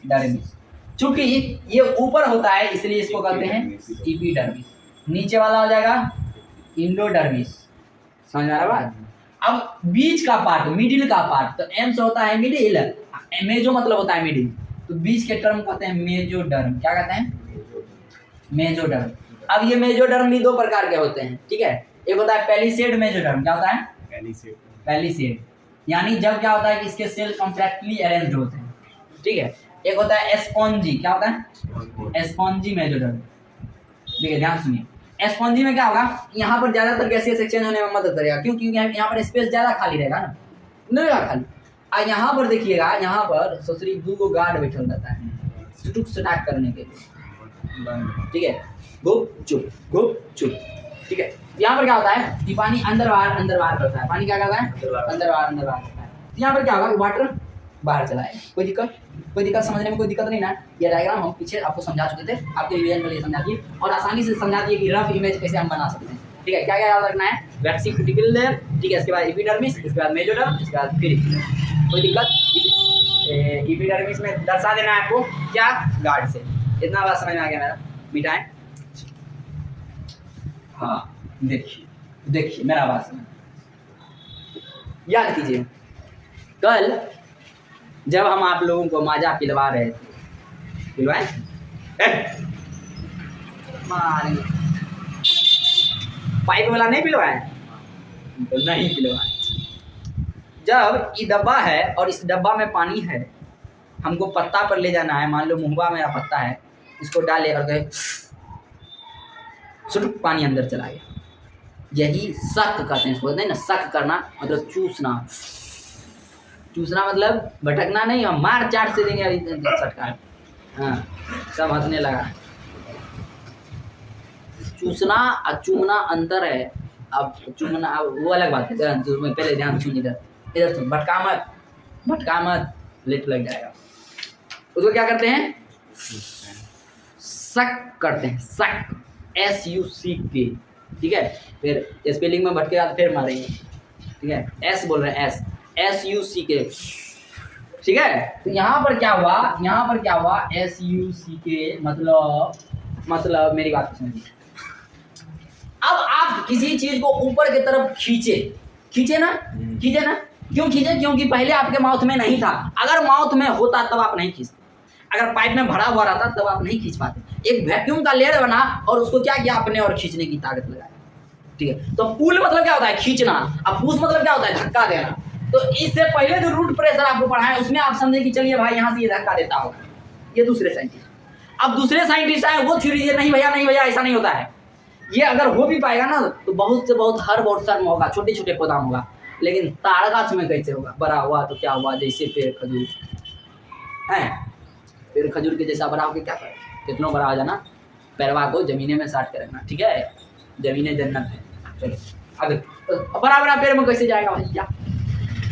डर्मिस। चूंकि ये ऊपर होता है इसलिए इसको कहते हैं एपिडर्मिस। नीचे वाला हो जाएगा इंडोडर्मिस। समझ में आ रहा बात? अब बीच का पार्ट, मिडिल का पार्ट, तो एम से होता है मिडिल, मेजो मतलब होता है मिडिल, तो बीच के टर्म कहते हैं मेजोडर्म। क्या कहते हैं? मेजोडर्म। अब ये मेजोडर्म भी 2 प्रकार के होते हैं। ठीक है, एक होता है पेलिसेड मेजोडर्म। क्या होता है? पेलिसेड, यानी जब क्या होता है कि इसके सेल कॉम्पैक्टली अरेंज्ड होते हैं। ठीक है, एक होता है एस्पॉन्जी। क्या होता है? एस्पॉन्जी मेजोडर्म। ठीक है, ध्यान सुनिए। एस्पॉन्जी में क्या होगा, यहाँ पर ज्यादातर गैसेस एक्सचेंज होने में मदद करेगा, क्योंकि यहाँ पर स्पेस ज्यादा खाली रहेगा ना, नहीं रहेगा खाली। और यहाँ पर देखिएगा, यहाँ पर सोचरी 2 गार्ड बैठल रहता है स्टुक स्टैक करने के लिए। ठीक है, गुप चुप। ठीक है, यहाँ पर क्या होता है कि पानी अंदर बाहर करता है। पानी क्या करता है? अंदर बाहर करता है। यहाँ पर क्या होगा, वाटर बाहर चला है। कोई दिक्कत समझने में कोई दिक्कत नहीं ना। ये डायग्राम हम पीछे आपको समझा चुके थे, आपके रिवीजन के लिए समझा दिए और आसानी से समझा दिए कि रफ इमेज कैसे हम बना सकते हैं। ठीक है, क्या याद रखना है? वैक्सी क्यूटिकल लेयर, ठीक है, इसके बाद एपिडर्मिस, इसके बाद मेजोडर्म, इसके बाद फिर कोई दिक्कत? एपिडर्मिस में दर्शा देना है आपको क्या? गार्ड से। इतना बात समझ में आ गया मेरा? मिटाएं। हाँ, देखिए मेरा बात सुनो, याद कीजिए कल जब हम आप लोगों को माजा पिलवा रहे थे, पिलवाए पाइप वाला नहीं पिलवाए? तो नहीं पिलवाए। जब ये डब्बा है और इस डब्बा में पानी है, हमको पत्ता पर ले जाना है, मान लो मुहबा मेरा पत्ता है, इसको डाले और कहे सुटुक पानी अंदर चला गया। यही शक कहते हैं इसको, नहीं ना, शक करना मतलब चूसना मतलब भटकना नहीं, हम मार चाट से देंगे अभी सटका। हाँ, सब हंसने लगा। चूसना और चूमना अंतर है। अब चूमना वो अलग बात है। पहले ध्यान सुन, इधर सुन, भटका मत, लेट लग जाएगा। उसको क्या करते हैं? शक करते हैं, शक, SUCK। ठीक है, फिर स्पेलिंग में भटकेगा तो फिर मारेंगे। ठीक है, एस बोल रहे हैं, SUCK। ठीक है, तो यहाँ पर क्या हुआ, SUCK मतलब मेरी बात समझिए। अब आप किसी चीज को ऊपर की तरफ खींचे ना, क्यों खींचे? क्योंकि पहले आपके माउथ में नहीं था। अगर माउथ में होता तब आप नहीं खींचते, अगर पाइप में भरा हुआ रहता तब आप नहीं खींच पाते। एक वैक्यूम का लेयर बना और उसको क्या किया आपने, और खींचने की ताकत लगाई। ठीक है, तो पुल मतलब क्या होता है? खींचना। अब पुश मतलब क्या होता है? धक्का देना। तो इससे पहले जो रूट प्रेशर आपको पढ़ाया उसमें आप समझे कि चलिए भाई यहाँ से ये धक्का देता होगा, ये दूसरे साइंटिस्ट। अब दूसरे साइंटिस्ट आए, वो थ्योरी दिए, नहीं भैया ऐसा नहीं होता है। ये अगर हो भी पाएगा ना तो बहुत से बहुत हर वर्षा में होगा, छोटे छोटे पौधा होगा, लेकिन ताड़गाछ में कैसे होगा? बड़ा हुआ तो क्या हुआ, जैसे पेड़ खजूर है, पेड़ खजूर के जैसा बड़ा होकर क्या करें? कितना बड़ा हो जाना, पैरवा को जमीने में साट के रखना। ठीक है, जमीने जन्नत है। चलो आगे, बड़ा पेड़ में कैसे जाएगा भैया?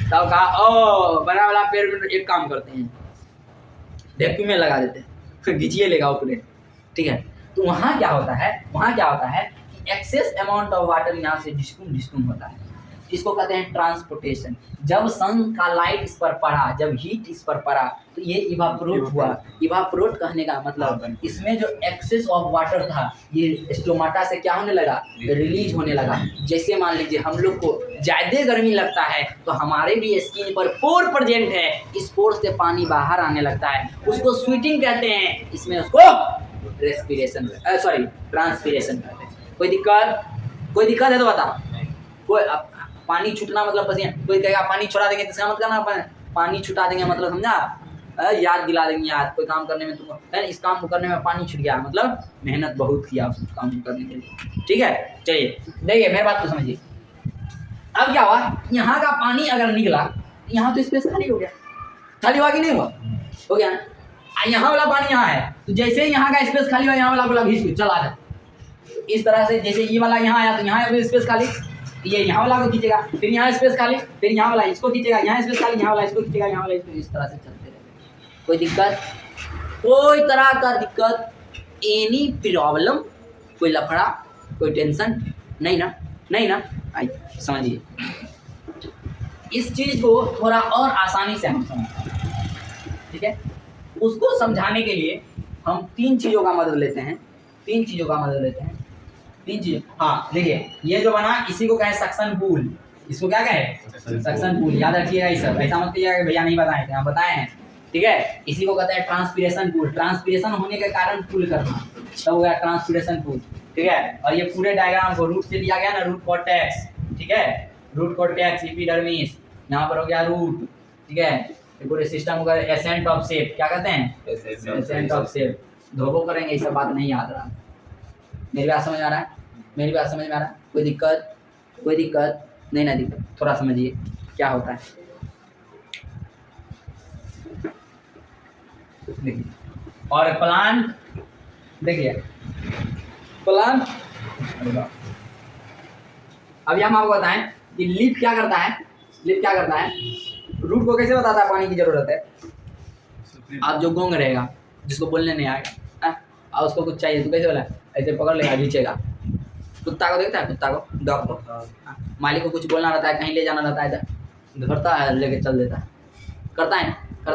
तब कहा ओ बड़ा वाला पेड़ में एक काम करते हैं, वैक्यूम में लगा देते हैं, खींचिए लेगा ऊपर, ठीक है। तो वहाँ क्या होता है, वहाँ क्या होता है कि एक्सेस अमाउंट ऑफ वाटर यहाँ से डिस्ट्यूम होता है, इसको कहते हैं ट्रांसपोर्टेशन। जब सन का लाइट इस पर पड़ा, जब हीट इस पर पड़ा तो ये इवापोरेट हुआ। इवापोरेट कहने का मतलब इसमें जो एक्सेस ऑफ वाटर था ये स्टोमाटा से क्या होने लगा, रिलीज होने लगा। जैसे मान लीजिए हम लोग को ज़्यादा गर्मी लगता है तो हमारे भी स्किन पर पोर प्रेजेंट है, इस पोर से पानी बाहर आने लगता है, उसको स्वीटिंग कहते हैं, इसमें उसको रेस्पिरेशन सॉरी ट्रांसपिरेशन कहते हैं। कोई दिक्कत है तो बता। कोई पानी छूटना मतलब पसीना, कोई कहेगा पानी छुड़ा देंगे तो इसका मत करना, पानी छुटा देंगे मतलब समझा, याद दिला देंगे, याद कोई काम करने में तुमको इस काम को करने में पानी छूट गया मतलब मेहनत बहुत किया उस काम को करने के लिए, ठीक है। चलिए देखिए मेरी बात को समझिए। अब क्या हुआ, यहाँ का पानी अगर निकला यहाँ तो स्पेस खाली हो गया, खाली हुआ कि नहीं हुआ, हो गया। यहाँ वाला पानी यहाँ है तो जैसे ही यहाँ का स्पेस खाली हुआ यहाँ वाला खींच के चला जाए, इस तरह से जैसे ये वाला यहाँ आया तो यहाँ स्पेस खाली, ये यहाँ वाला को खींचेगा, फिर यहाँ स्पेस खाली, फिर यहाँ वाला इसको खींचेगा, यहाँ स्पेस खाली, यहाँ वाला इसको खींचेगा, यहाँ वाला इसको, इस तरह से चलते रहेगा। कोई दिक्कत, कोई तरह का दिक्कत, एनी प्रॉब्लम, कोई लफड़ा, कोई टेंशन नहीं ना, नहीं ना। आइए समझिए इस चीज़ को थोड़ा और आसानी से हम समझें, ठीक है। उसको समझाने के लिए हम तीन चीज़ों का मदद लेते हैं, तीन चीज़। हाँ देखिए ये जो बना इसी को कहे सक्शन पूल, इसको क्या कहे सक्शन पूल, याद रखिएगा। ये सब ऐसा मत कीजिएगा कि भैया नहीं बताए थे, हम बताए हैं, ठीक है। इसी को कहते हैं ट्रांसपिरेशन पूल, ट्रांसपिरेशन होने के कारण पूल करना, तब हो गया ट्रांसपिरेशन पूल, ठीक है। और ये पूरे डायग्राम को रूट से लिया गया ना, रूट कॉर्टेक्स, ठीक है, रूट कॉर्टेक्स, एपिडर्मिस, यहाँ पर हो गया रूट, ठीक है। ये पूरे सिस्टम को एसेंट ऑफ शेप, क्या कहते हैं एसेंट ऑफ शेप, धोबो करेंगे, ये सब बात नहीं याद रहा। मेरी बात समझ आ रहा है, मेरी बात समझ में आ रहा है, कोई दिक्कत नहीं ना, दिक्कत थोड़ा समझिए क्या होता है। देखिए और प्लांट, देखिए प्लांट, अभी हम आपको बताएं कि लीफ क्या करता है, रूट को कैसे बताता है पानी की जरूरत है। आप जो गोंग रहेगा जिसको बोलने नहीं आएगा और उसको कुछ चाहिए तो कैसे बोला, ऐसे पकड़ लेगा, खींचेगा। कुत्ता को देखता है, कुत्ता को, डॉग को, मालिक को कुछ बोलना रहता है, कहीं ले जाना रहता है तो धरता है, लेके चल देता है, करता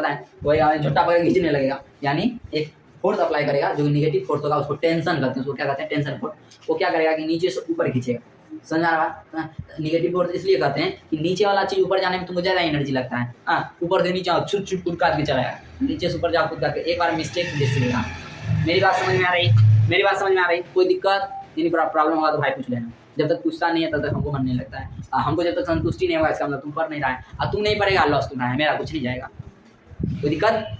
है वही झुट्टा पकड़ खींचने लगेगा, यानी एक फोर्स अप्लाई करेगा जो निगेटिव फोर्स होगा, उसको टेंशन कहते हैं, उसको क्या कहते हैं टेंशन फोर्स। वो क्या करेगा कि नीचे से ऊपर खींचेगा, समझ आ रहा है। निगेटिव फोर्स इसलिए कहते हैं कि नीचे वाला चीज़ ऊपर जाने में तुमको ज़्यादा एनर्जी लगता है, ऊपर से नीचे छुट कूद काट के चलाएगा, नीचे से ऊपर जाओ कूद काट के, एक बार मिस्टेक देगा। मेरी बात समझ में आ रही, कोई दिक्कत यदि प्रॉब्लम होगा तो भाई पूछ लेना, जब तक पूछता नहीं है तब तक हमको मन नहीं लगता है, हमको जब तक संतुष्टि नहीं होगा इसका मतलब तुम पढ़ नहीं रहा है, और तुम नहीं पढ़ेगा लॉस तुम्हारा है, मेरा कुछ नहीं जाएगा, कोई दिक्कत।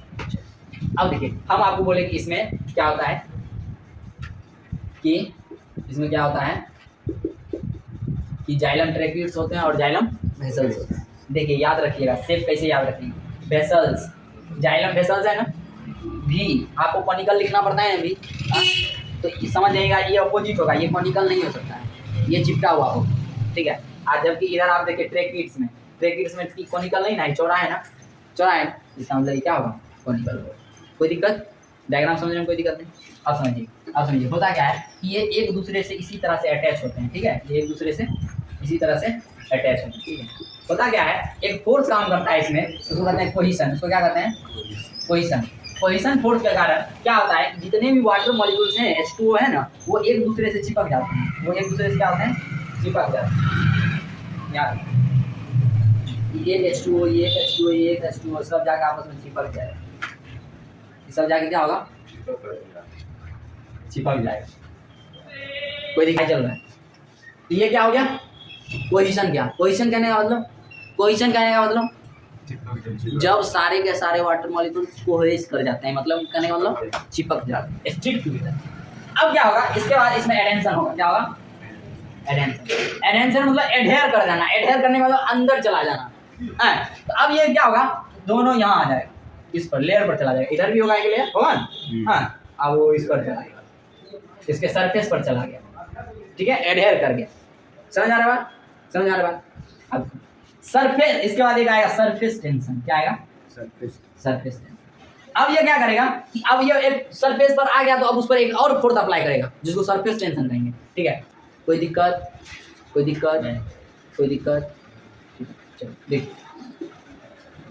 अब देखिए हम आपको बोले कि इसमें क्या होता है, कि जाइलम ट्रैक्यूट्स होते हैं और जाइलम वेसल्स होते हैं। देखिए याद रखिएगा, शेप कैसे याद रखेंगे, वेसल्स, जाइलम वेसल्स है ना, भी आपको कॉनिकल लिखना पड़ता है ना भी, तो समझ जाइएगा ये अपोजिट होगा, ये कॉनिकल नहीं हो सकता है, ये चिपटा हुआ हो, ठीक है। आज जबकि इधर आप देखिए ट्रैक्यूट्स में कॉनिकल नहीं ना, चौड़ा है ना, इसका मतलब क्या होगा कॉनिकल होगा। कोई दिक्कत, डायग्राम समझने में कोई दिक्कत नहीं। अब समझिए होता क्या है कि ये एक दूसरे से इसी तरह से अटैच होते हैं, ठीक है, ये एक दूसरे से इसी तरह से अटैच होते हैं, ठीक है। होता क्या है, एक फोर्स काम करता है इसमें, उसको कहते हैं कोहिशन, उसको क्या कहते हैं कोहिशन फोर्स के कारण क्या होता है, जितने भी वाटर मॉलिक्यूल्स हैं H2O है ना, वो एक दूसरे से चिपक जाते हैं, वो एक दूसरे से क्या होते हैं, चिपक जाते हैं। यार एक H2O सब जाकर आपस में चिपक जाए, सब जाके क्या होगा, चिपक जाएगा। कोई दिखाई चल रहा है, तो ये क्या हो गया पोजीशन। पोजीशन कहने का मतलब जब सारे के सारे वाटर मॉलिक्यूल्स कोहेस कर जाते हैं, मतलब कहने का मतलब चिपक जाते हैं, स्टिक टुगेदर। अब क्या होगा, इसके बाद इसमें एडेंशन होगा, क्या होगा एडेंशन मतलब एडहेयर कर जाना, एडहेयर करने का मतलब अंदर चला जाना है। तो अब ये क्या होगा, दोनों यहाँ आ जाएगा, इस पर लेयर पर चला जाएगा, इधर भी होगा एक लेयर होगा ना, अब वो इस पर चला गया, इसके सरफेस पर चला गया, ठीक है, एडहेयर कर गया। समझ आ रहा बात। अब सरफेस, इसके बाद एक आएगा सरफेस टेंशन। क्या आएगा? Surface tension. अब ये क्या करेगा कि अब ये एक सरफेस पर आ गया तो अब उस पर एक और फोर्स अप्लाई करेगा जिसको सरफेस टेंशन कहेंगे। ठीक है, कोई दिक्कत? कोई दिक्कत? कोई दिक्कत? चलो देख,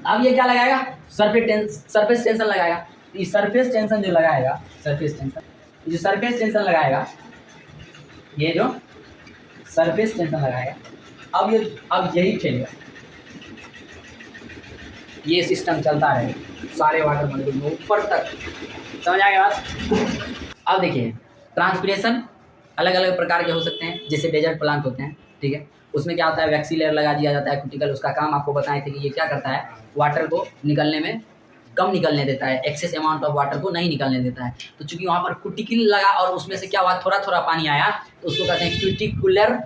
अब ये क्या लगाएगा? सरफेस टेंशन लगाएगा। ये सरफेस टेंशन जो लगाएगा, सरफेस टेंशन, जो सरफेस टेंशन लगाएगा, ये जो सरफेस टेंशन लगाएगा, अब यही खेलेगा, ये सिस्टम चलता है सारे वाटर मॉलिक्यूल में ऊपर तक। समझ आ गया बात? अब देखिए, ट्रांसपिरेशन अलग अलग प्रकार के हो सकते हैं, जैसे डेजर्ट प्लांट होते हैं। ठीक है, उसमें क्या होता है, वैक्सी लेयर लगा दिया जाता है क्यूटिकल। उसका काम आपको बताए थे कि ये क्या करता है, वाटर को निकलने में कम निकलने देता है, एक्सेस अमाउंट ऑफ वाटर को नहीं निकलने देता है। तो चूंकि वहाँ पर क्यूटिकल लगा और उसमें से क्या हुआ, थोड़ा थोड़ा पानी आया, तो उसको कहते हैं क्यूटिकुलर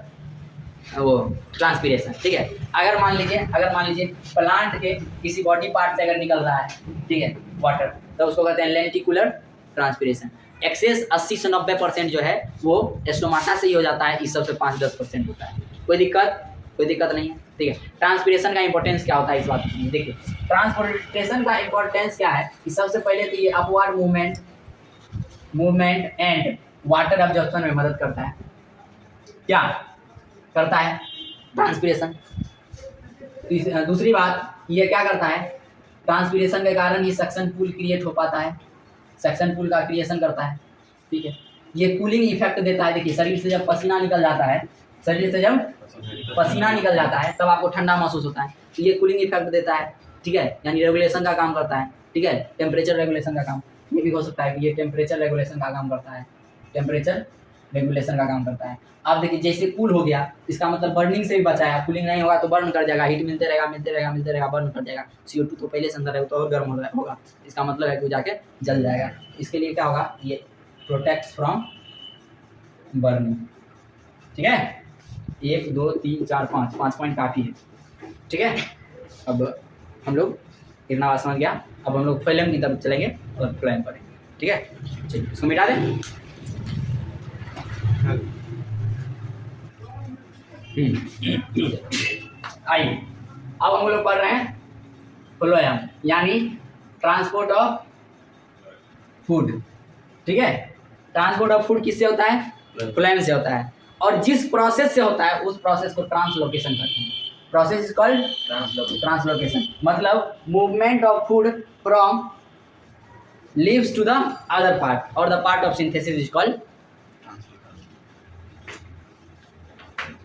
वो ट्रांसपिरेशन। ठीक है, अगर मान लीजिए प्लांट के किसी बॉडी पार्ट से अगर निकल रहा है, ठीक है, वाटर, तो उसको कहते हैं लेंटिकुलर ट्रांसपिरेशन। एक्सेस 80 से 90% जो है वो स्टोमाटा से ही हो जाता है, इस सबसे 5-10% होता है। कोई दिक्कत नहीं है। ठीक है, ट्रांसपिरेशन का इंपॉर्टेंस क्या होता है इस बात में देखिए। ट्रांसपोर्टेशन का इंपॉर्टेंस क्या है कि सबसे पहले तो ये upward movement and water absorption में मदद करता है। क्या करता है? ट्रांसपिरेशन। दूसरी बात, ये क्या करता है, ट्रांसपिरेशन के कारण ये सक्शन पूल क्रिएट हो पाता है, सक्शन पूल का क्रिएशन करता है। ठीक है, ये कूलिंग इफेक्ट देता है। देखिए, शरीर से जब पसीना निकल जाता है तब आपको ठंडा महसूस होता है, तो ये कूलिंग इफेक्ट देता है। ठीक है, यानी रेगुलेशन का काम करता है। ठीक है, टेम्परेचर रेगुलेशन का काम, ये भी हो सकता है कि ये टेम्परेचर रेगुलेशन का काम करता है, टेम्परेचर रेगुलेशन का काम करता है। अब देखिए, जैसे कूल हो गया, इसका मतलब बर्निंग से भी बचाया। कूलिंग नहीं होगा तो बर्न कर जाएगा, हीट मिलते रहेगा, बर्न कर जाएगा। CO2 तो पहले से अंदर है, तो और गर्म होगा, इसका मतलब है कि वो जाके जल जाएगा। इसके लिए क्या होगा, ये प्रोटेक्ट फ्रॉम बर्निंग। ठीक है, 1 2 3 4 5 पॉइंट काफ़ी है। ठीक है, अब हम लोग इतना बात समझ गया। अब हम लोग फिल्म की तरफ चलेंगे और फ्लोएम पढ़ेंगे। ठीक है, चलिए इसको मिटा दें। आइए, अब हम लोग पढ़ रहे हैं फ्लोएम, यानी ट्रांसपोर्ट ऑफ फूड। ठीक है, ट्रांसपोर्ट ऑफ फूड किससे होता है? फ्लोएम से होता है। और जिस प्रोसेस से होता है उस प्रोसेस को ट्रांसलोकेशन कहते हैं। प्रोसेस इज कॉल्ड ट्रांसलोकेशन, मतलब movement of food from leaves to the other part, और the part of synthesis is called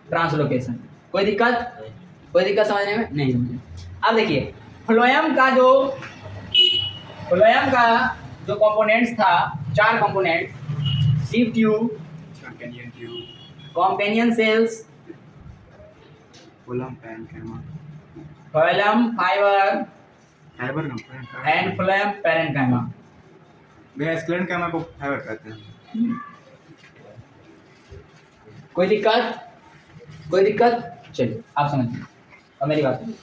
translocation. कोई दिक्कत समझने में? नहीं समझे। अब देखिए, फ्लोएम का जो कंपोनेंट्स था, 4 component, sieve tube, companion cells, phloem parenchyma, phloem fibre and phloem parenchyma. भैया स्क्लेरेन्काइमा को फाइबर कहते हैं। कोई दिक्कत? चलिए आप समझिए और मेरी बात सुनिए।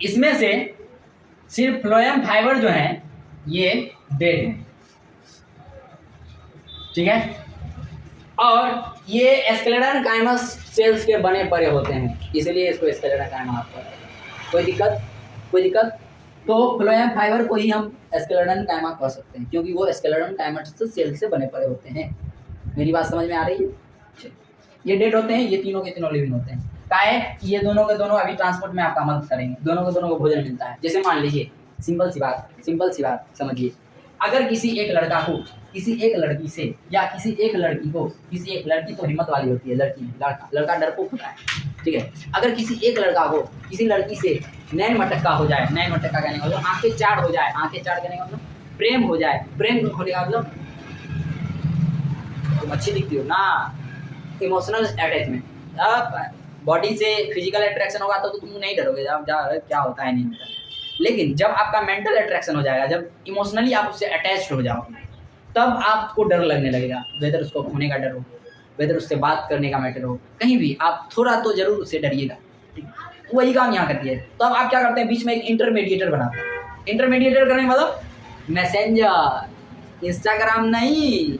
इसमें से सिर्फ फ्लोएम फाइबर जो है ये डेड है। ठीक है, और ये स्क्लेरेन्काइमस सेल्स के बने पड़े होते हैं, इसलिए इसको स्क्लेरेन्काइमा कहते हैं। कोई दिक्कत? तो फ्लोएम फाइबर को ही हम स्क्लेरेन्काइमा कह सकते हैं, क्योंकि वो स्क्लेरेन्काइमस सेल से बने पड़े होते हैं। मेरी बात समझ में आ रही है? ये डेड होते हैं, ये तीनों के तीनों लिविंग होते हैं। काहे कि ये दोनों के दोनों अभी ट्रांसपोर्ट में आपका मदद करेंगे, दोनों के दोनों को भोजन मिलता है। जैसे मान लीजिए, सिंपल सी बात समझिए, अगर किसी एक लड़का को किसी एक लड़की से, या किसी एक लड़की तो हिम्मत वाली होती है, लड़का डरपोक होता है। ठीक है, अगर किसी एक लड़का को किसी लड़की से नैन मटक्का हो जाए, नैन मटक्का कहने का मतलब आंखें चार हो जाए, आंखें चार कहने का मतलब प्रेम हो जाए, प्रेम होने का मतलब तुम अच्छी दिखती हो ना, इमोशनल अटैचमेंट। अब बॉडी से फिजिकल अट्रैक्शन होगा तो तुम नहीं डरोगे, जब क्या होता है नहीं होता। लेकिन जब आपका मेंटल अट्रैक्शन हो जाएगा, जब इमोशनली आप उससे अटैच्ड हो जाओगे, तब आपको डर लगने लगेगा। वेदर उसको खोने का डर हो, वेदर उससे बात करने का मैटर हो, कहीं भी आप थोड़ा तो जरूर उससे डरिएगा। ठीक, वही काम यहाँ करती है। तो अब आप क्या करते हैं, बीच में एक इंटरमीडिएटर बनाते हैं। इंटरमीडिएटर करने का मतलब मैसेंजर, इंस्टाग्राम नहीं,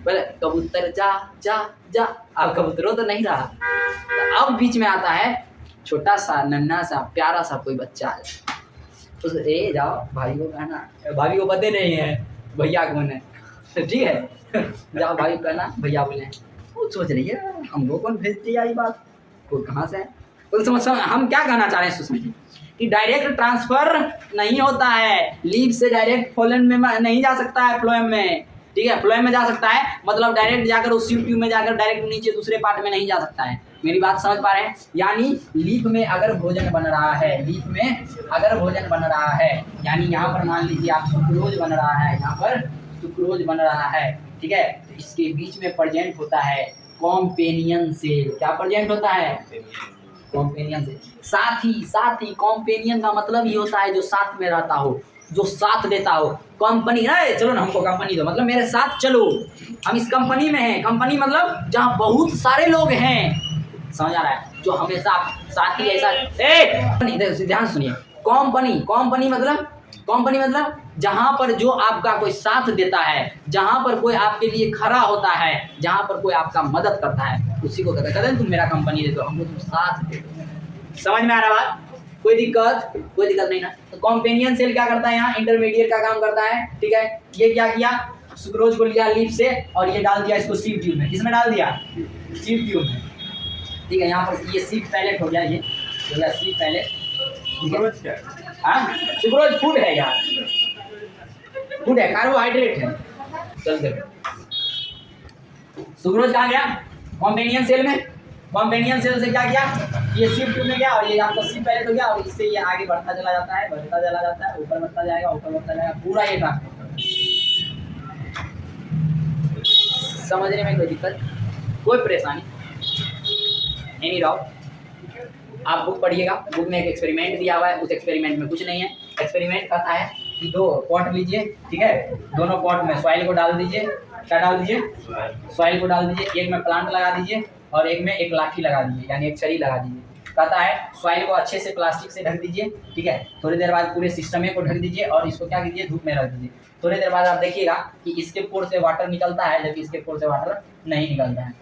बोले कबूतर जा जा जा, अब कबूतरों तो नहीं रहा। तो अब बीच में आता है छोटा सा नन्हा सा प्यारा सा कोई बच्चा है, उस ए जाओ भाई को कहना, भाभी को पता नहीं है भैया कौन है, ठीक है, जाओ भाई को कहना भैया बोले। वो सोच रही है हमको कौन भेज दिया ये बात, वो कहाँ से है। तो समझ हम क्या कहना चाह रहे हैं सोसाइटी कि डायरेक्ट ट्रांसफर नहीं होता है, लीव से डायरेक्ट फ्लोएम में नहीं जा सकता है, फ्लोएम में, ठीक है, फ्लोएम में जा सकता है मतलब डायरेक्ट जाकर उस ट्यूब में जाकर डायरेक्ट नीचे दूसरे पार्ट में नहीं जा सकता है। मेरी बात समझ पा रहे हैं? यानी लीफ में अगर भोजन बन रहा है, लीफ में अगर भोजन बन रहा है, यानी यहाँ पर मान लीजिए आप सुक्रोज बन रहा है, यहाँ पर सुक्रोज बन रहा है, ठीक है, इसके बीच में प्रेजेंट होता है कॉम्पेनियन सेल। क्या प्रेजेंट होता है? Companion cell. साथी कॉम्पेनियन का मतलब ये होता है जो साथ में रहता हो, जो साथ देता हो। कंपनी है, चलो ना हमको कंपनी दो, मतलब मेरे साथ चलो, हम इस कंपनी में हैं। कंपनी मतलब जहाँ बहुत सारे लोग हैं, समझ आ रहा है, जो हमेशा साथी ऐसा। ध्यान सुनिए, कंपनी मतलब जहाँ पर जो आपका कोई साथ देता है, जहाँ पर कोई आपके लिए खड़ा होता है, जहाँ पर कोई आपका मदद करता है, उसी को कहते हैं तुम मेरा कंपनी दे दो, हमको तुम साथ दे दो। समझ में आ रहा बात? कोई दिक्कत नहीं ना। तो कॉम्पेनियन सेल क्या करता है? यहाँ इंटरमीडिएट का काम करता है, ठीक है। ये क्या किया, सुक्रोज को लिया लीफ से और ये डाल दिया इसको सीव ट्यूब में। किसमें डाल दिया? सीव ट्यूब में, ठीक है। यहाँ पर ये सीव पैलेट हो गया, ये हो गया सीव पैलेट। सुक्रोज क्या है? हाँ, सुक्रोज फूड है यार, फूड है, कार्बोहाइड्रेट है। चल देखो सुक्रोज कहाँ गया? कॉम्पेनियन सेल में। कॉम्पेनियन सेल से क्या किया, ये सीव ट्यूब में गया और ये आपका सीव पैलेट हो गया और इससे ये आगे बढ़ता चला जाता है, ऊपर बढ़ता जाएगा, पूरा ये ट्रांसपोर्ट। समझने में कोई दिक्कत, कोई परेशानी एनी डाउट? आप बुक पढ़िएगा, बुक में एक एक्सपेरिमेंट दिया हुआ है, उस एक्सपेरिमेंट में कुछ नहीं है। एक्सपेरिमेंट कहता है कि 2 पॉट लीजिए, ठीक है, दोनों पॉट में सॉइल को डाल दीजिए। क्या डाल दीजिए? सॉइल को डाल दीजिए। एक में प्लांट लगा दीजिए और एक में एक लाठी लगा दीजिए, यानी एक छड़ी लगा दीजिए। कहता है सॉइल को अच्छे से प्लास्टिक से ढक दीजिए, ठीक है। थोड़ी देर बाद पूरे सिस्टम को ढक दीजिए और इसको क्या कीजिए, धूप में रख दीजिए। थोड़ी देर बाद आप देखिएगा कि इसके पोर से वाटर निकलता है, जबकि इसके पोर से वाटर नहीं निकलता है।